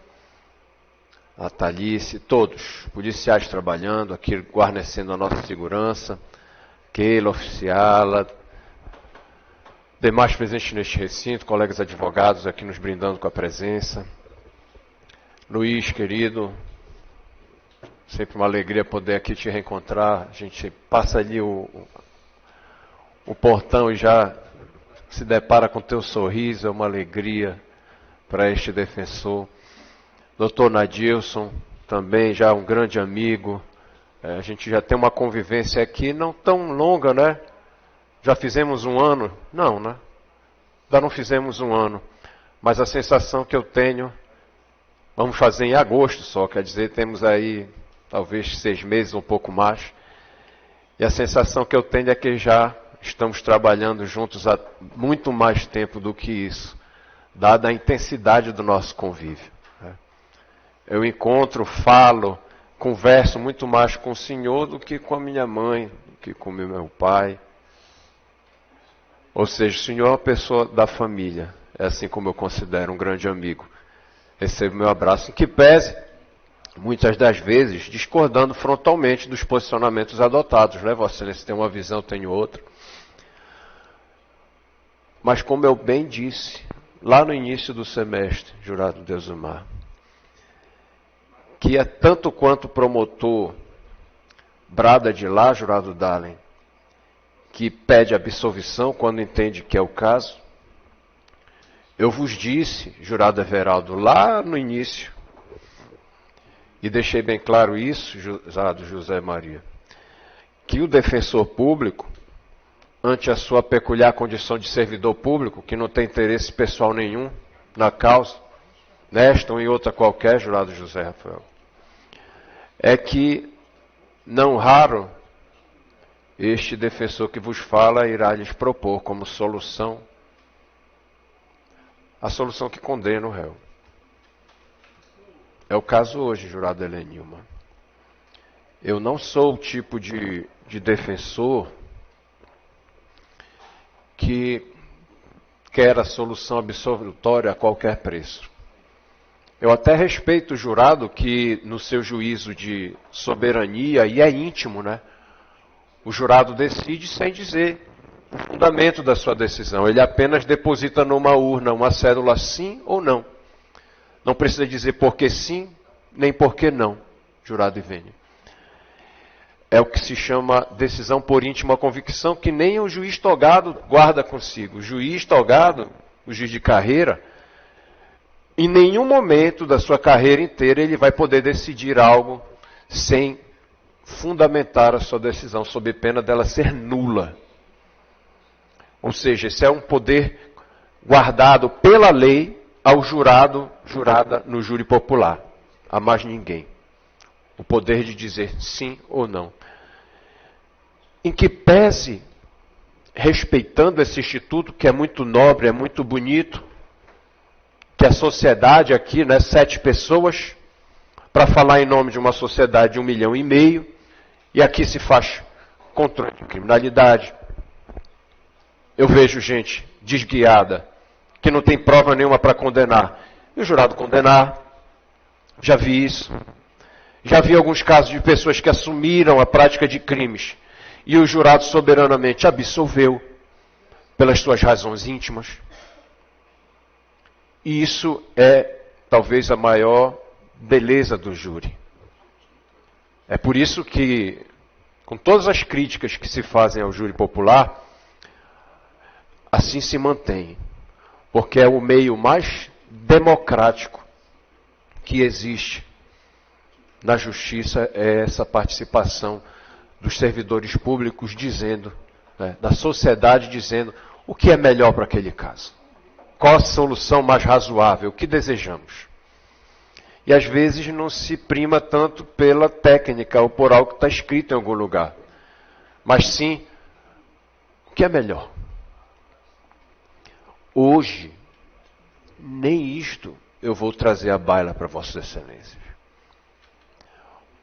a Thalice, todos, policiais trabalhando, aqui guarnecendo a nossa segurança, Keila, oficiala, demais presentes neste recinto, colegas advogados aqui nos brindando com a presença. Luiz, querido, sempre uma alegria poder aqui te reencontrar. A gente passa ali o portão e já se depara com teu sorriso, é uma alegria para este defensor. Doutor Nadilson, também já um grande amigo. A gente já tem uma convivência aqui não tão longa, né? Já fizemos 1 ano? Não, né? Ainda não fizemos 1 ano. Mas a sensação que eu tenho, vamos fazer em agosto só, quer dizer, temos aí talvez 6 meses, um pouco mais. E a sensação que eu tenho é que já estamos trabalhando juntos há muito mais tempo do que isso, dada a intensidade do nosso convívio. Eu encontro, falo, converso muito mais com o senhor do que com a minha mãe, do que com o meu pai. Ou seja, o senhor é uma pessoa da família, é assim como eu considero um grande amigo. Recebo meu abraço, em que pese, muitas das vezes, discordando frontalmente dos posicionamentos adotados, né? Vossa Excelência tem uma visão, eu tenho outra. Mas como eu bem disse, lá no início do semestre, jurado Deusumar, que é tanto quanto o promotor brada de lá, jurado Dalen, que pede absolvição quando entende que é o caso, eu vos disse, jurado Everaldo, lá no início, e deixei bem claro isso, jurado José Maria, que o defensor público, ante a sua peculiar condição de servidor público, que não tem interesse pessoal nenhum na causa, nesta ou em outra qualquer, jurado José Rafael, é que, não raro, este defensor que vos fala irá lhes propor como solução a solução que condena o réu. É o caso hoje, jurado Helenilma. Eu não sou o tipo de defensor que quer a solução absolutória a qualquer preço. Eu até respeito o jurado que, no seu juízo de soberania, e é íntimo, né? O jurado decide sem dizer o fundamento da sua decisão. Ele apenas deposita numa urna uma cédula sim ou não. Não precisa dizer por que sim, nem por que não, jurado e vênia. É o que se chama decisão por íntima convicção, que nem o juiz togado guarda consigo. O juiz togado, o juiz de carreira, em nenhum momento da sua carreira inteira ele vai poder decidir algo sem fundamentar a sua decisão, sob pena dela ser nula. Ou seja, esse é um poder guardado pela lei ao jurado, jurada no júri popular. A mais ninguém. O poder de dizer sim ou não. Em que pese, respeitando esse instituto que é muito nobre, é muito bonito, que a sociedade aqui, né, 7 pessoas, para falar em nome de uma sociedade de 1,5 milhão, e aqui se faz controle de criminalidade. Eu vejo gente desguiada, que não tem prova nenhuma para condenar, e o jurado condenar. Já vi isso. Já vi alguns casos de pessoas que assumiram a prática de crimes, e o jurado soberanamente absolveu, pelas suas razões íntimas. E isso é talvez a maior beleza do júri. É por isso que, com todas as críticas que se fazem ao júri popular, assim se mantém. Porque é o meio mais democrático que existe na justiça, é essa participação dos servidores públicos dizendo, né, da sociedade dizendo o que é melhor para aquele caso. Qual a solução mais razoável, o que desejamos. E às vezes não se prima tanto pela técnica ou por algo que está escrito em algum lugar, mas sim o que é melhor. Hoje, nem isto eu vou trazer à baila para Vossas Excelências.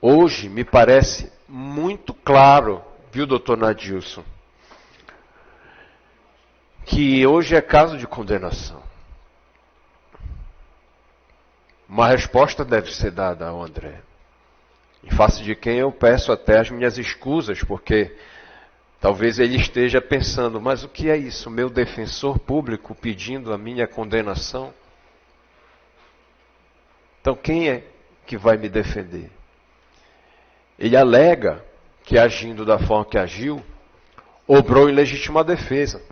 Hoje me parece muito claro, viu, doutor Nadilson, que hoje é caso de condenação. Uma resposta deve ser dada ao André, em face de quem eu peço até as minhas escusas, porque talvez ele esteja pensando, mas o que é isso? Meu defensor público pedindo a minha condenação? Então quem é que vai me defender? Ele alega que, agindo da forma que agiu, obrou em legítima defesa.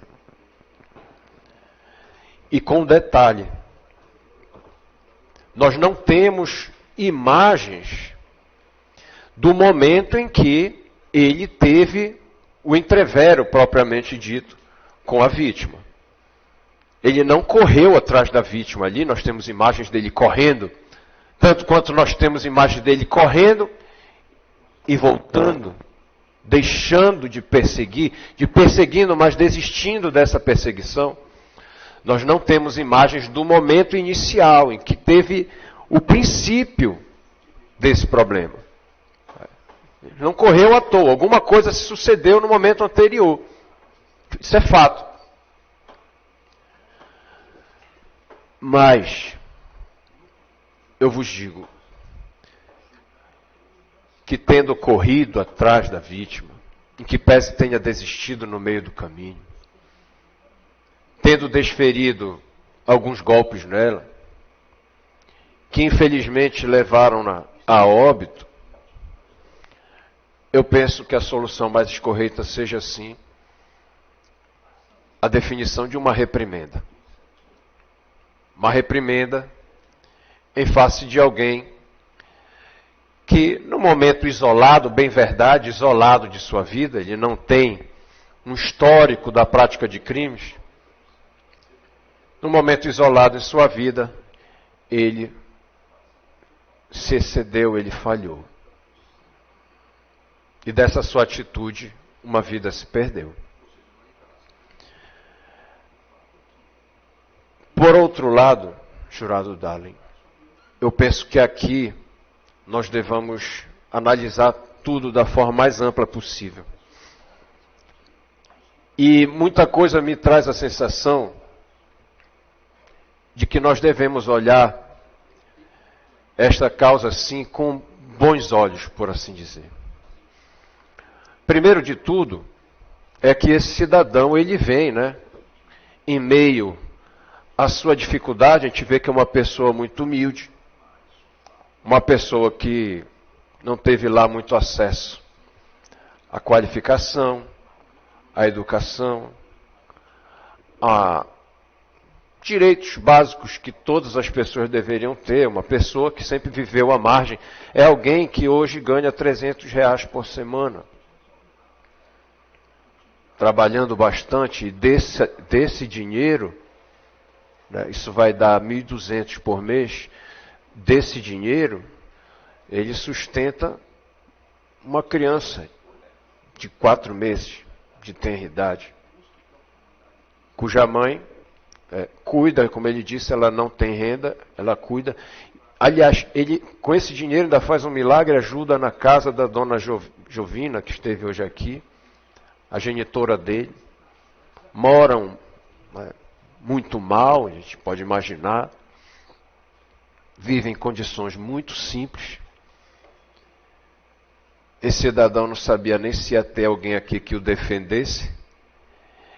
E com detalhe, nós não temos imagens do momento em que ele teve o entrevero propriamente dito com a vítima. Ele não correu atrás da vítima ali, nós temos imagens dele correndo, tanto quanto nós temos imagens dele correndo e voltando, deixando de perseguir, de perseguindo, mas desistindo dessa perseguição. Nós não temos imagens do momento inicial, em que teve o princípio desse problema. Não correu à toa, alguma coisa se sucedeu no momento anterior. Isso é fato. Mas, eu vos digo, que tendo corrido atrás da vítima, em que pese tenha desistido no meio do caminho, tendo desferido alguns golpes nela, que infelizmente levaram-na a óbito, eu penso que a solução mais escorreita seja, assim, a definição de uma reprimenda. Uma reprimenda em face de alguém que, no momento isolado, bem verdade, isolado de sua vida, ele não tem um histórico da prática de crimes, no momento isolado em sua vida, ele se excedeu, ele falhou. E dessa sua atitude, uma vida se perdeu. Por outro lado, jurado Dahlen, eu penso que aqui nós devamos analisar tudo da forma mais ampla possível. E muita coisa me traz a sensação de que nós devemos olhar esta causa assim com bons olhos, por assim dizer. Primeiro de tudo, é que esse cidadão, ele vem, né, em meio à sua dificuldade, a gente vê que é uma pessoa muito humilde, uma pessoa que não teve lá muito acesso à qualificação, à educação, a direitos básicos que todas as pessoas deveriam ter. Uma pessoa que sempre viveu à margem. É alguém que hoje ganha R$300 por semana, trabalhando bastante, e desse dinheiro, né, isso vai dar 1.200 por mês, desse dinheiro, ele sustenta uma criança de 4 meses de tenridade, cuja mãe cuida, como ele disse, ela não tem renda, ela cuida. Aliás, ele com esse dinheiro ainda faz um milagre, ajuda na casa da dona Jovina, que esteve hoje aqui, a genitora dele. Moram muito mal, a gente pode imaginar. Vivem em condições muito simples. Esse cidadão não sabia nem se ia ter alguém aqui que o defendesse.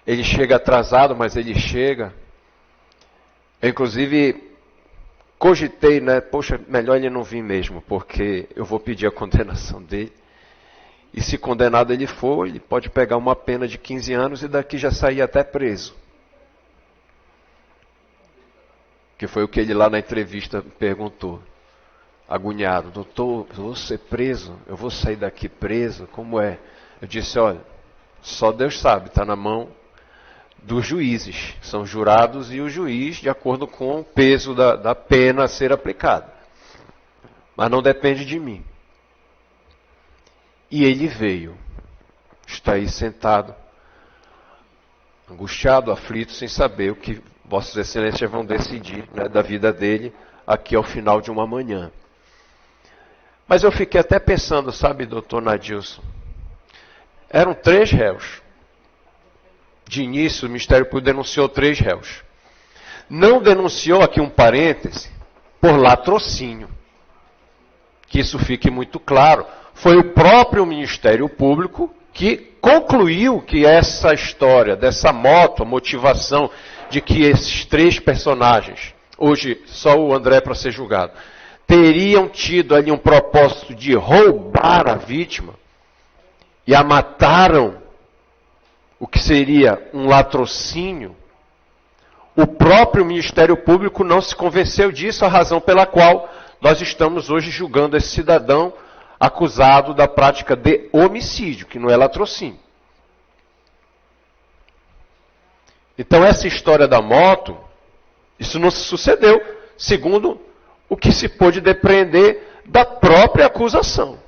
Ele chega atrasado, mas ele chega. Eu, inclusive, cogitei, né? Poxa, melhor ele não vir mesmo, porque eu vou pedir a condenação dele. E se condenado ele for, ele pode pegar uma pena de 15 anos e daqui já sair até preso. Que foi o que ele lá na entrevista perguntou. Agoniado, doutor, eu vou ser preso? Eu vou sair daqui preso? Como é? Eu disse, olha, só Deus sabe, está na mão dos juízes. São jurados e o juiz de acordo com o peso da pena a ser aplicada. Mas não depende de mim. E ele veio. Está aí sentado, angustiado, aflito, sem saber o que Vossas Excelências vão decidir, né, da vida dele aqui ao final de uma manhã. Mas eu fiquei até pensando, sabe, doutor Nadilson? Eram 3 réus. De início, o Ministério Público denunciou 3 réus. Não denunciou, aqui um parêntese, por latrocínio. Que isso fique muito claro. Foi o próprio Ministério Público que concluiu que essa história dessa moto, a motivação de que esses 3 personagens, hoje só o André para ser julgado, teriam tido ali um propósito de roubar a vítima e a mataram, o que seria um latrocínio. O próprio Ministério Público não se convenceu disso, a razão pela qual nós estamos hoje julgando esse cidadão acusado da prática de homicídio, que não é latrocínio. Então essa história da moto, isso não sucedeu, segundo o que se pôde depreender da própria acusação.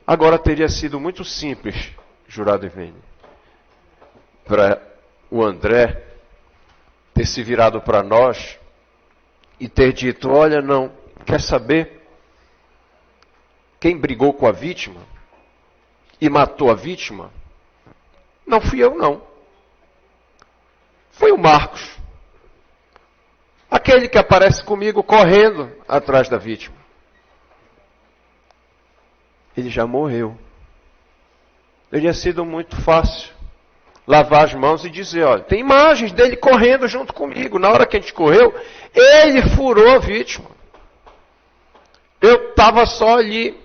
Agora teria sido muito simples, jurado Ivene, para o André ter se virado para nós e ter dito, olha, não, quer saber? Quem brigou com a vítima e matou a vítima, não fui eu, não. Foi o Marcos. Aquele que aparece comigo correndo atrás da vítima. Ele já morreu. Teria sido muito fácil lavar as mãos e dizer, olha, tem imagens dele correndo junto comigo. Na hora que a gente correu, ele furou a vítima. Eu estava só ali,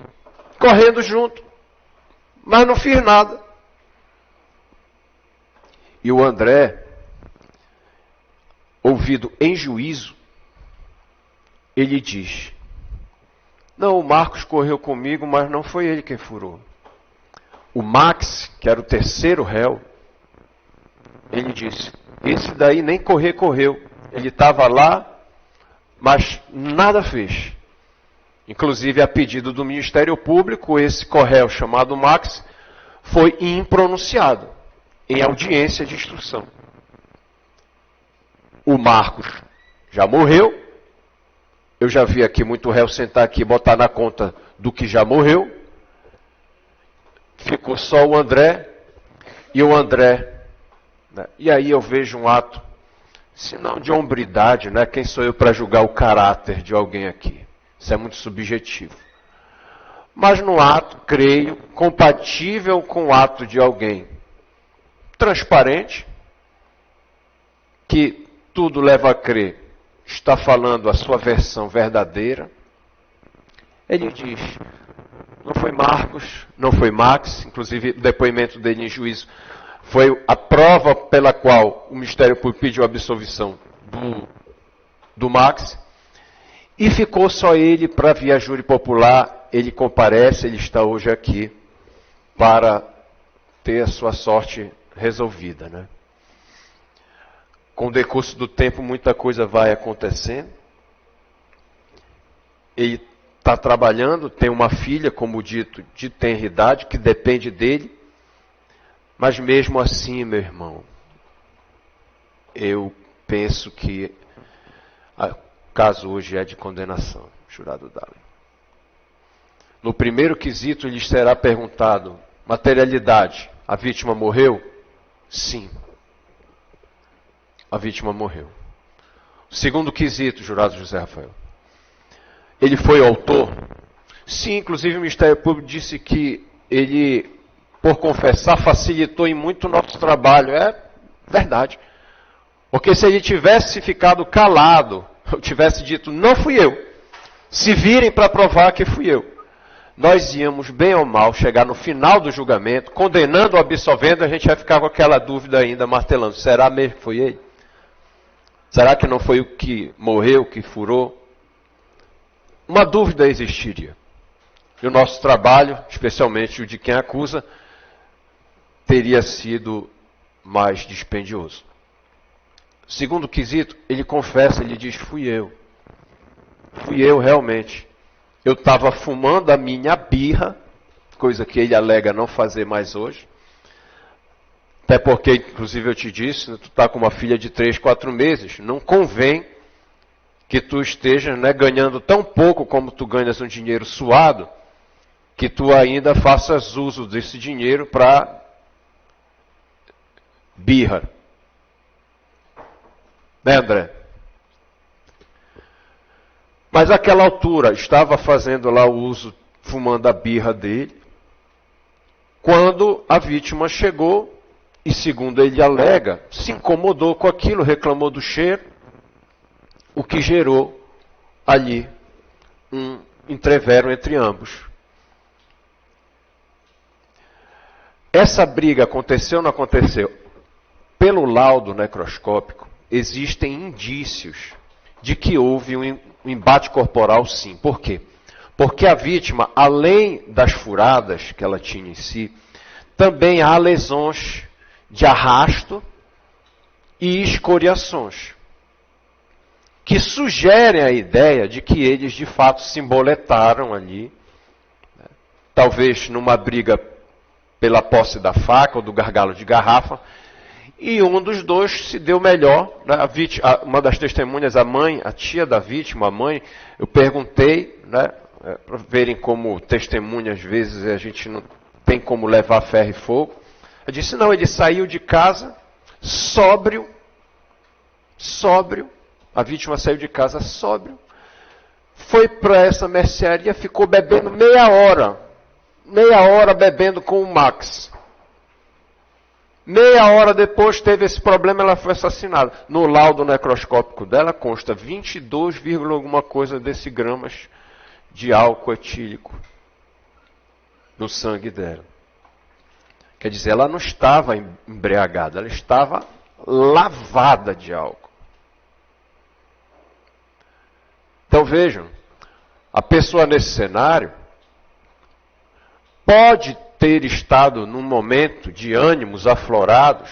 correndo junto. Mas não fiz nada. E o André, ouvido em juízo, ele diz, não, o Marcos correu comigo, mas não foi ele quem furou. O Max, que era o terceiro réu, ele disse, esse daí nem correu. Ele estava lá, mas nada fez. Inclusive, a pedido do Ministério Público, esse corréu chamado Max foi impronunciado em audiência de instrução. O Marcos já morreu. Eu já vi aqui muito réu sentar aqui e botar na conta do que já morreu. Ficou só o André. E o André, né? E aí eu vejo um ato, se não de hombridade, né? Quem sou eu para julgar o caráter de alguém aqui? Isso é muito subjetivo. Mas no ato, creio, compatível com o ato de alguém transparente, que tudo leva a crer, está falando a sua versão verdadeira. Ele diz, não foi Marcos, não foi Max, inclusive o depoimento dele em juízo foi a prova pela qual o Ministério Público pediu a absolvição do Max, e ficou só ele para via júri popular. Ele comparece, ele está hoje aqui para ter a sua sorte resolvida, né? Com o decurso do tempo, muita coisa vai acontecendo. Ele está trabalhando, tem uma filha, como dito, de tenra idade, que depende dele. Mas mesmo assim, meu irmão, eu penso que O caso hoje é de condenação, jurado Dali. No primeiro quesito, lhes será perguntado: materialidade, a vítima morreu? Sim. A vítima morreu. O segundo quesito, jurado José Rafael: ele foi autor? Sim, inclusive o Ministério Público disse que ele, por confessar, facilitou em muito o nosso trabalho. É verdade. Porque se ele tivesse ficado calado, eu tivesse dito, não fui eu, se virem para provar que fui eu, nós íamos, bem ou mal, chegar no final do julgamento, condenando ou absolvendo, a gente ia ficar com aquela dúvida ainda, martelando. Será mesmo que foi ele? Será que não foi o que morreu, que furou? Uma dúvida existiria. E o nosso trabalho, especialmente o de quem acusa, teria sido mais dispendioso. Segundo quesito, ele confessa, ele diz, fui eu. Fui eu realmente. Eu estava fumando a minha birra, coisa que ele alega não fazer mais hoje. Até porque, inclusive, eu te disse, tu está com uma filha de 3, 4 meses, não convém que tu esteja, né, ganhando tão pouco como tu ganhas um dinheiro suado, que tu ainda faças uso desse dinheiro para birra. Né, André? Mas àquela altura, estava fazendo lá o uso, fumando a birra dele, quando a vítima chegou e, segundo ele alega, se incomodou com aquilo, reclamou do cheiro, o que gerou ali um entrevero entre ambos. Essa briga aconteceu ou não aconteceu? Pelo laudo necroscópico, existem indícios de que houve um embate corporal, sim. Por quê? Porque a vítima, além das furadas que ela tinha em si, também há lesões de arrasto e escoriações, que sugerem a ideia de que eles de fato se emboletaram ali, né? Talvez numa briga pela posse da faca ou do gargalo de garrafa, e um dos dois se deu melhor. Né? Uma das testemunhas, a mãe, a tia da vítima, a mãe, eu perguntei, né, para verem como testemunha, às vezes a gente não tem como levar ferro e fogo. Eu disse, não, ele saiu de casa sóbrio, a vítima saiu de casa sóbrio, foi para essa mercearia, ficou bebendo meia hora bebendo com o Max. Meia hora depois teve esse problema, ela foi assassinada. No laudo necroscópico dela consta 22, alguma coisa desse gramas de álcool etílico no sangue dela. Quer dizer, ela não estava embriagada, ela estava lavada de álcool. Então vejam, a pessoa nesse cenário pode ter estado num momento de ânimos aflorados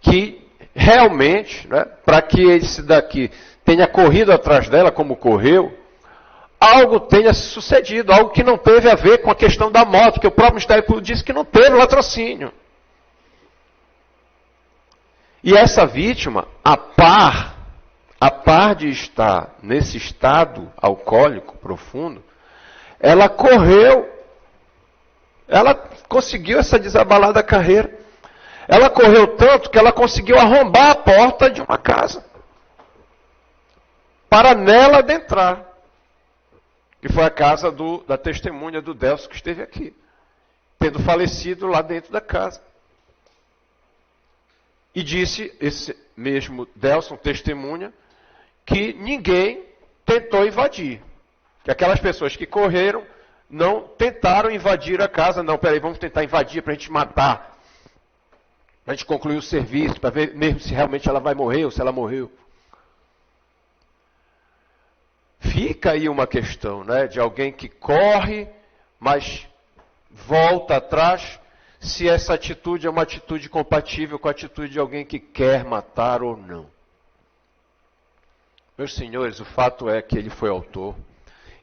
que realmente, né, para que esse daqui tenha corrido atrás dela como correu, algo tenha sucedido, algo que não teve a ver com a questão da moto, que o próprio Ministério Público disse que não teve latrocínio. E essa vítima, a par de estar nesse estado alcoólico profundo, ela conseguiu essa desabalada carreira. Ela correu tanto que ela conseguiu arrombar a porta de uma casa para nela adentrar. Que foi a casa da testemunha do Delcio que esteve aqui, tendo falecido lá dentro da casa. E disse esse mesmo Delcio, testemunha, que ninguém tentou invadir. Que aquelas pessoas que correram não tentaram invadir a casa. Não, peraí, vamos tentar invadir para a gente matar. Para a gente concluir o serviço, para ver mesmo se realmente ela vai morrer ou se ela morreu. Fica aí uma questão, né, de alguém que corre, mas volta atrás, se essa atitude é uma atitude compatível com a atitude de alguém que quer matar ou não. Meus senhores, o fato é que ele foi autor.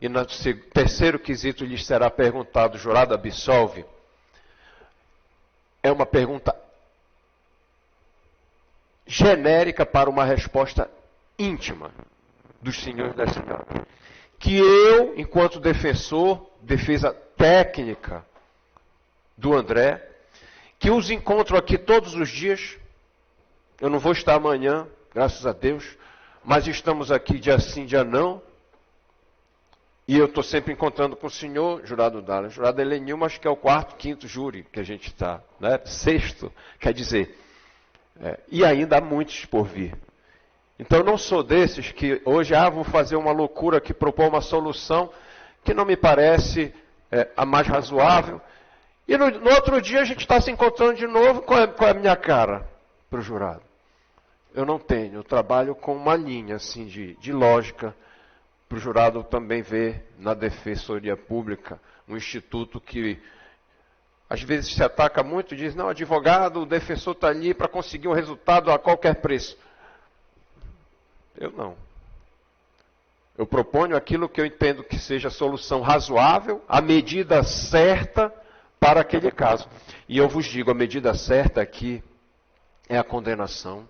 E no terceiro quesito lhe será perguntado, jurado absolve? É uma pergunta genérica para uma resposta íntima. dos senhores e das senhoras. Que eu, enquanto defensor, defesa técnica do André, que os encontro aqui todos os dias, eu não vou estar amanhã, graças a Deus, mas estamos aqui dia sim, dia não, e eu estou sempre encontrando com o senhor, jurado Dallas, jurado Helenilma, acho que é o 4º, 5º júri que a gente está, né? 6º, quer dizer, e ainda há muitos por vir. Então eu não sou desses que hoje, vou fazer uma loucura aqui, propor uma solução que não me parece a mais razoável, e no outro dia a gente está se encontrando de novo, qual é a minha cara para o jurado? Eu não tenho, eu trabalho com uma linha assim, de lógica, para o jurado também ver na Defensoria Pública, um instituto que às vezes se ataca muito e diz, não, advogado, o defensor está ali para conseguir um resultado a qualquer preço. Eu não. Eu proponho aquilo que eu entendo que seja a solução razoável, a medida certa para aquele caso. E eu vos digo, a medida certa aqui é a condenação.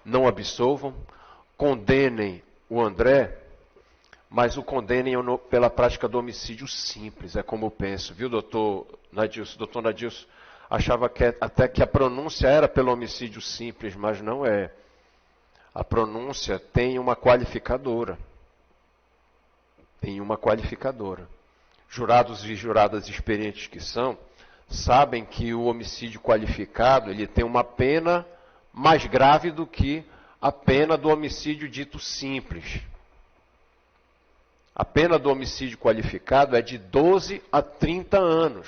Não absolvam, condenem o André, mas o condenem pela prática do homicídio simples, é como eu penso, viu, doutor Nadilson? Doutor Nadilson achava até que a pronúncia era pelo homicídio simples, mas não é. A pronúncia tem uma qualificadora. Tem uma qualificadora. Jurados e juradas experientes que são, sabem que o homicídio qualificado, ele tem uma pena mais grave do que a pena do homicídio dito simples. A pena do homicídio qualificado é de 12 a 30 anos.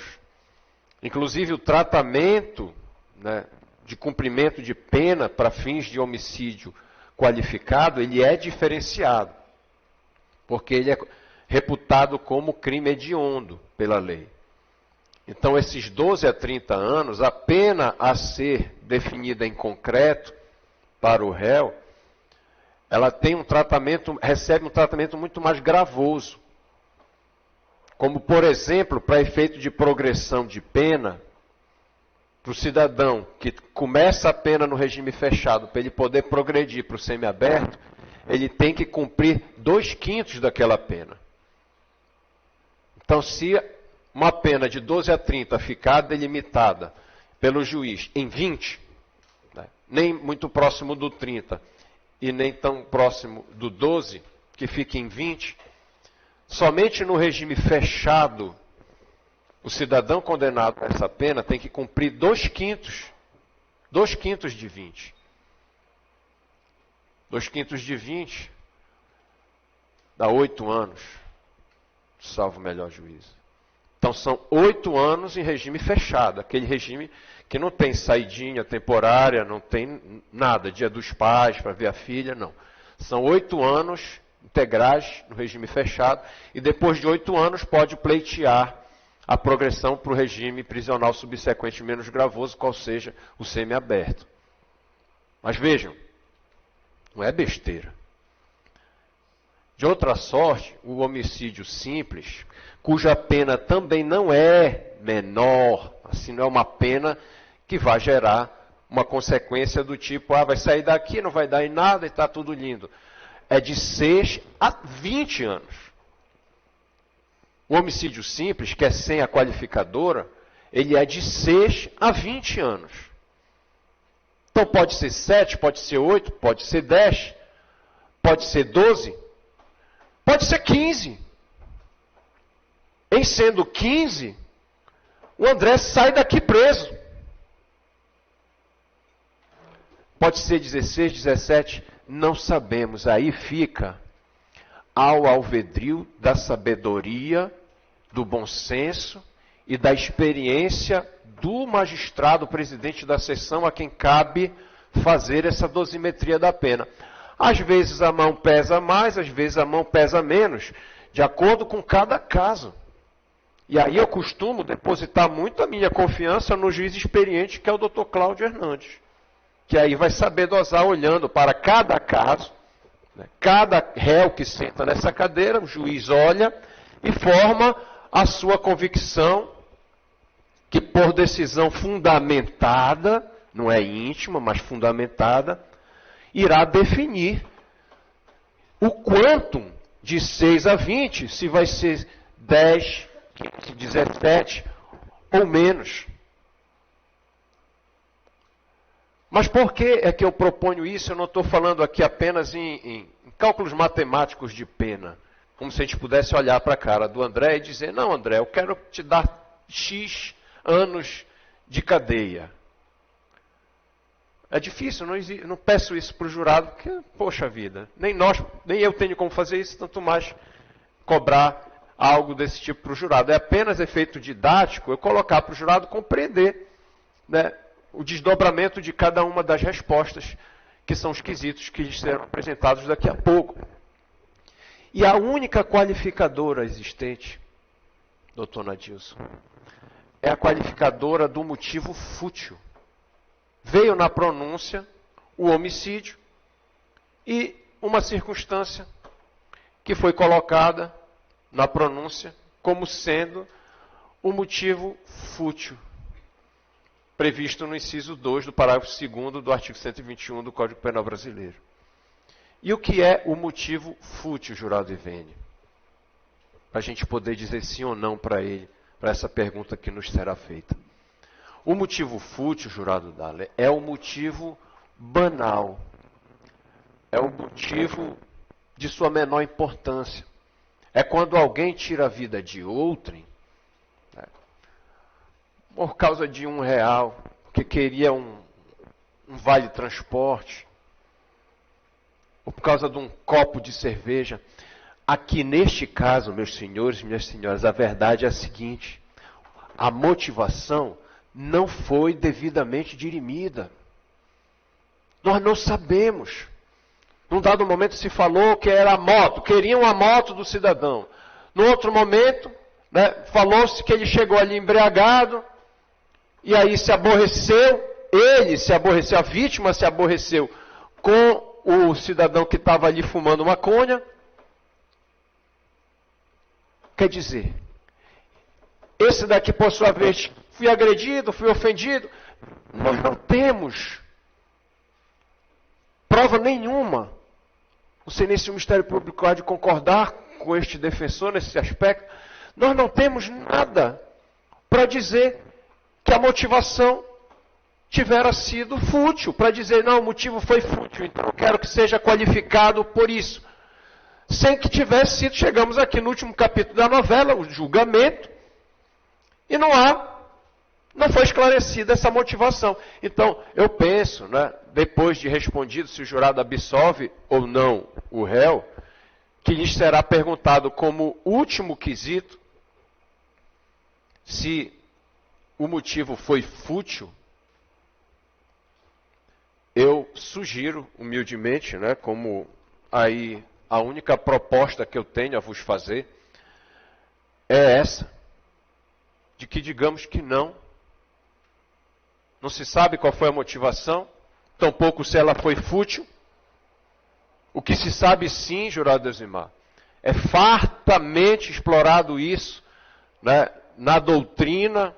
Inclusive o tratamento, né, de cumprimento de pena para fins de homicídio qualificado, ele é diferenciado. Porque ele é reputado como crime hediondo pela lei. Então esses 12 a 30 anos, a pena a ser definida em concreto para o réu, ela tem recebe um tratamento muito mais gravoso. Como, por exemplo, para efeito de progressão de pena, para o cidadão que começa a pena no regime fechado, para ele poder progredir para o semiaberto, ele tem que cumprir 2/5 daquela pena. Então, se uma pena de 12 a 30 ficar delimitada pelo juiz em 20, né, nem muito próximo do 30, e nem tão próximo do 12, que fica em 20, somente no regime fechado, o cidadão condenado a essa pena tem que cumprir 2/5 de 20. 2/5 de 20 dá 8 anos, salvo o melhor juízo. Então são 8 anos em regime fechado, aquele regime que não tem saidinha temporária, não tem nada, dia dos pais para ver a filha, não. São 8 anos integrais no regime fechado e depois de 8 anos pode pleitear a progressão para o regime prisional subsequente menos gravoso, qual seja o semiaberto. Mas vejam, não é besteira. De outra sorte, o homicídio simples, cuja pena também não é menor, assim, não é uma pena que vai gerar uma consequência do tipo, vai sair daqui, não vai dar em nada e está tudo lindo. É de 6 a 20 anos. O homicídio simples, que é sem a qualificadora, ele é de 6 a 20 anos. Então pode ser 7, pode ser 8, pode ser 10, pode ser 12, pode ser 15. Em sendo 15, o André sai daqui preso. Pode ser 16, 17, não sabemos. Aí fica ao alvedrio da sabedoria, do bom senso e da experiência do magistrado presidente da seção a quem cabe fazer essa dosimetria da pena. Às vezes a mão pesa mais, às vezes a mão pesa menos, de acordo com cada caso. E aí eu costumo depositar muito a minha confiança no juiz experiente, que é o Dr. Cláudio Hernandes, que aí vai saber dosar olhando para cada caso, né? Cada réu que senta nessa cadeira, o juiz olha e forma a sua convicção, que por decisão fundamentada, não é íntima, mas fundamentada, irá definir o quantum de 6 a 20, se vai ser 10, 15, 17 ou menos. Mas por que é que eu proponho isso? Eu não estou falando aqui apenas em cálculos matemáticos de pena. Como se a gente pudesse olhar para a cara do André e dizer, não, André, eu quero te dar X anos de cadeia. É difícil, não peço isso para o jurado, porque, poxa vida, nem eu tenho como fazer isso, tanto mais cobrar algo desse tipo para o jurado. É apenas efeito didático eu colocar para o jurado compreender, né, o desdobramento de cada uma das respostas, que são os quesitos que lhes serão apresentados daqui a pouco. E a única qualificadora existente, doutor Nadilson, é a qualificadora do motivo fútil. Veio na pronúncia o homicídio e uma circunstância que foi colocada na pronúncia como sendo o motivo fútil, previsto no inciso 2 do parágrafo 2º do artigo 121 do Código Penal Brasileiro. E o que é o motivo fútil, jurado Ivênio? Para a gente poder dizer sim ou não para ele, para essa pergunta que nos será feita. O motivo fútil, jurado Dália, é o motivo banal. É o motivo de sua menor importância. É quando alguém tira a vida de outrem, né, por causa de R$1, porque queria um vale transporte, ou por causa de um copo de cerveja. Aqui neste caso, meus senhores e minhas senhoras, a verdade é a seguinte: a motivação não foi devidamente dirimida. Nós não sabemos. Num dado momento se falou que era a moto, queriam a moto do cidadão. No outro momento, né, falou-se que ele chegou ali embriagado, e aí se aborreceu, ele se aborreceu, a vítima se aborreceu com o cidadão que estava ali fumando maconha. Quer dizer, esse daqui, por sua vez, fui agredido, fui ofendido. Nós não temos prova nenhuma. Não sei nem se o Ministério Público há de concordar com este defensor nesse aspecto. Nós não temos nada para dizer que a motivação tivera sido fútil, para dizer, não, o motivo foi fútil, então eu quero que seja qualificado por isso. Sem que tivesse sido, chegamos aqui no último capítulo da novela, o julgamento, e não foi esclarecida essa motivação. Então, eu penso, né, depois de respondido se o jurado absolve ou não o réu, que lhes será perguntado como último quesito se o motivo foi fútil. Eu sugiro, humildemente, né, como aí a única proposta que eu tenho a vos fazer é essa, de que digamos que não se sabe qual foi a motivação, tampouco se ela foi fútil. O que se sabe sim, jurado Elzimar, é fartamente explorado isso, né, na doutrina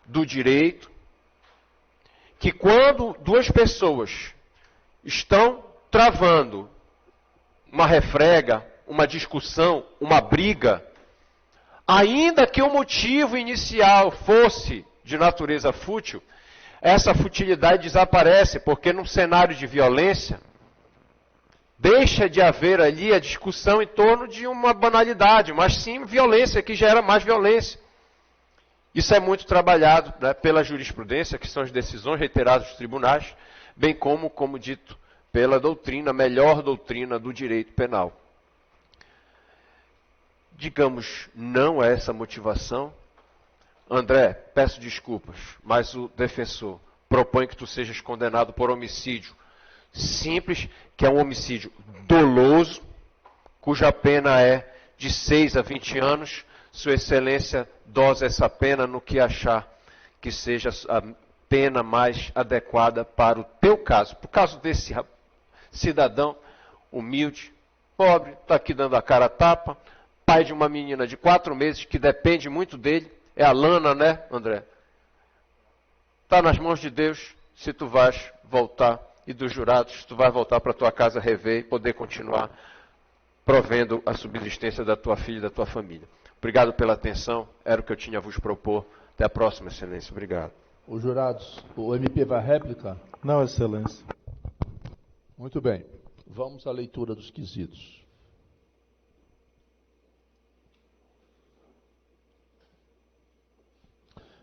do direito, que quando duas pessoas estão travando uma refrega, uma discussão, uma briga, ainda que o motivo inicial fosse de natureza fútil, essa futilidade desaparece, porque num cenário de violência, deixa de haver ali a discussão em torno de uma banalidade, mas sim violência, que gera mais violência. Isso é muito trabalhado, né, pela jurisprudência, que são as decisões reiteradas dos tribunais, bem como dito, pela doutrina, melhor doutrina do direito penal. Digamos, não é essa motivação. André, peço desculpas, mas o defensor propõe que tu sejas condenado por homicídio simples, que é um homicídio doloso, cuja pena é de 6 a 20 anos. Sua Excelência dosa essa pena no que achar que seja a pena mais adequada para o teu caso. Por caso desse cidadão humilde, pobre, está aqui dando a cara a tapa, pai de uma menina de 4 meses que depende muito dele, é a Lana, né, André? Está nas mãos de Deus se tu vais voltar, e dos jurados, se tu vais voltar para tua casa rever e poder continuar provendo a subsistência da tua filha e da tua família. Obrigado pela atenção, era o que eu tinha a vos propor. Até a próxima, Excelência. Obrigado. Os jurados, o MP vai réplica? Não, Excelência. Muito bem. Vamos à leitura dos quesitos.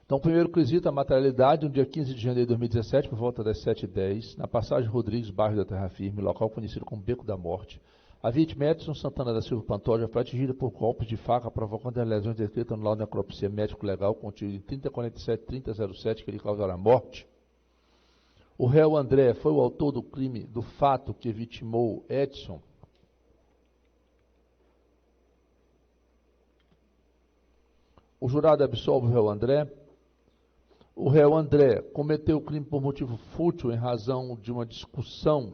Então, o primeiro quesito, a materialidade, no dia 15 de janeiro de 2017, por volta das 7h10, na passagem Rodrigues, bairro da Terra Firme, local conhecido como Beco da Morte, a vítima Edson Santana da Silva Pantoja foi atingida por golpes de faca, provocando as lesões descritas no laudo de necropsia médico-legal contido em 3047-3007, que lhe causaram a morte. O réu André foi o autor do crime, do fato que vitimou Edson. O jurado absolve o réu André. O réu André cometeu o crime por motivo fútil em razão de uma discussão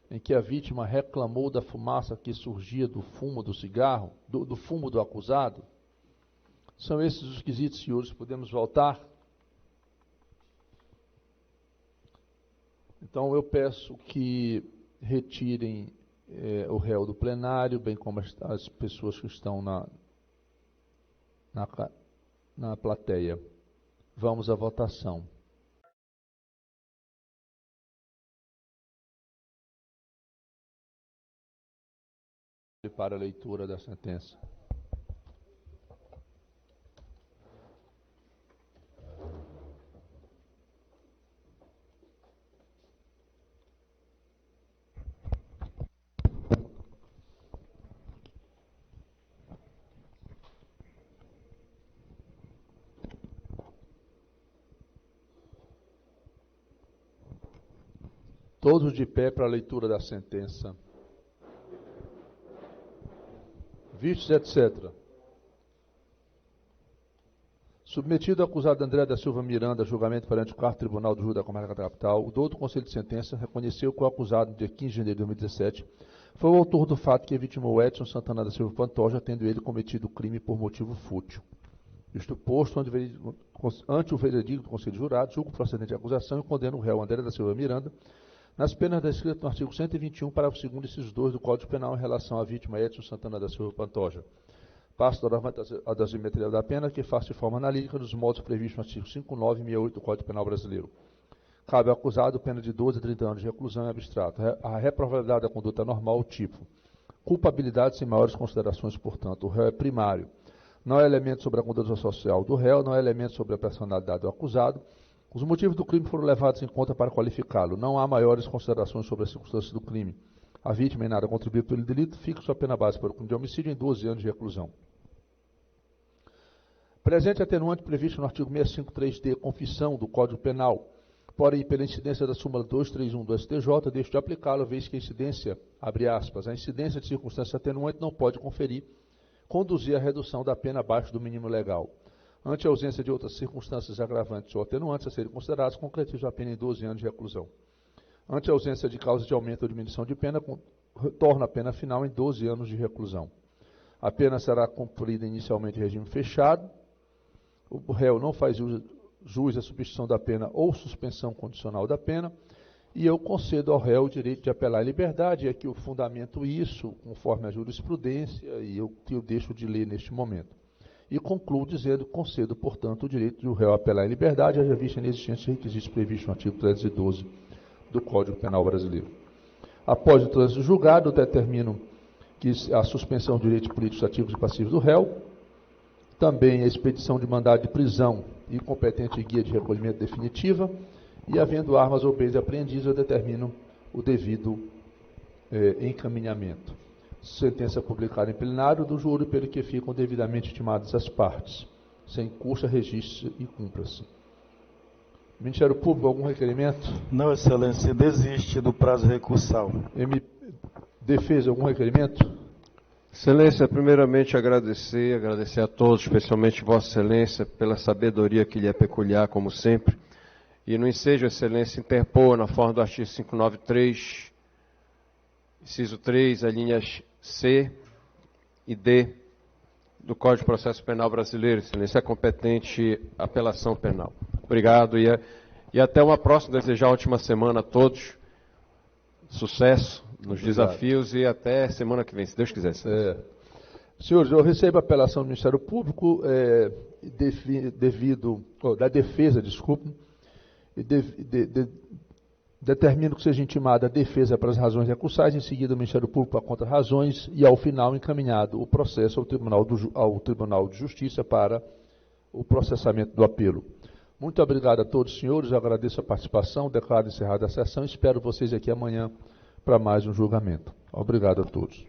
em que a vítima reclamou da fumaça que surgia do fumo do cigarro, do fumo do acusado. São esses os quesitos, senhores. Podemos voltar? Então, eu peço que retirem o réu do plenário, bem como as pessoas que estão na plateia. Vamos à votação. Para a leitura da sentença. Todos de pé para a leitura da sentença. Vistos, etc. Submetido ao acusado André da Silva Miranda a julgamento perante o 4º Tribunal do Júri da Comarca da Capital, o douto Conselho de Sentença reconheceu que o acusado, no dia 15 de janeiro de 2017, foi o autor do fato que vitimou Edson Santana da Silva Pantoja, tendo ele cometido o crime por motivo fútil. Isto posto, ante o veredicto do Conselho de Jurados, julgo procedente a acusação e condena o réu André da Silva Miranda nas penas descritas no artigo 121, parágrafo 2º, inciso 2 do Código Penal em relação à vítima Edson Santana da Silva Pantoja. Passo ao adesivimento material da pena, que faço de forma analítica dos modos previstos no artigo 59 e 68 do Código Penal Brasileiro. Cabe ao acusado pena de 12 a 30 anos de reclusão em abstrato. A reprovabilidade da conduta normal, tipo. Culpabilidade sem maiores considerações, portanto. O réu é primário. Não é elemento sobre a conduta social do réu, não é elemento sobre a personalidade do acusado. Os motivos do crime foram levados em conta para qualificá-lo. Não há maiores considerações sobre as circunstâncias do crime. A vítima em nada contribuiu pelo delito, fixa sua pena base para o crime de homicídio em 12 anos de reclusão. Presente atenuante previsto no artigo 653D, confissão do Código Penal, porém, pela incidência da súmula 231 do STJ, deixo de aplicá-lo, vez que a incidência, abre aspas, a incidência de circunstância atenuante não pode conduzir à redução da pena abaixo do mínimo legal. Ante a ausência de outras circunstâncias agravantes ou atenuantes a serem consideradas, concretizo a pena em 12 anos de reclusão. Ante a ausência de causa de aumento ou diminuição de pena, torna a pena final em 12 anos de reclusão. A pena será cumprida inicialmente em regime fechado. O réu não faz jus à substituição da pena ou suspensão condicional da pena. E eu concedo ao réu o direito de apelar à liberdade, e aqui eu fundamento isso conforme a jurisprudência, e eu deixo de ler neste momento. E concluo dizendo, concedo, portanto, o direito do réu apelar em liberdade, haja vista a inexistência de requisitos previstos no artigo 312 do Código Penal Brasileiro. Após o trânsito julgado, determino que a suspensão de direitos políticos ativos e passivos do réu, também a expedição de mandado de prisão e competente guia de recolhimento definitiva, e havendo armas ou bens apreendidos, eu determino o devido encaminhamento. Sentença publicada em plenário do júri, pelo que ficam devidamente intimadas as partes. Sem custa, registre e cumpra-se. Ministério Público, algum requerimento? Não, Excelência, desiste do prazo recursal. Defesa, algum requerimento? Excelência, primeiramente agradecer a todos, especialmente Vossa Excelência, pela sabedoria que lhe é peculiar, como sempre. E no ensejo, Excelência, interpor na forma do artigo 593, inciso 3, as linhas C e D do Código de Processo Penal Brasileiro, Excelência, é competente apelação penal. Obrigado e até uma próxima. Desejar uma ótima semana a todos. Sucesso nos desafios e até semana que vem, se Deus quiser. Senhores, eu recebo a apelação do Ministério Público da defesa, desculpe, e determino que seja intimada a defesa para as razões recursais, em seguida o Ministério Público para contra-razões e, ao final, encaminhado o processo ao Tribunal de Justiça para o processamento do apelo. Muito obrigado a todos, senhores, eu agradeço a participação, declaro encerrada a sessão e espero vocês aqui amanhã para mais um julgamento. Obrigado a todos.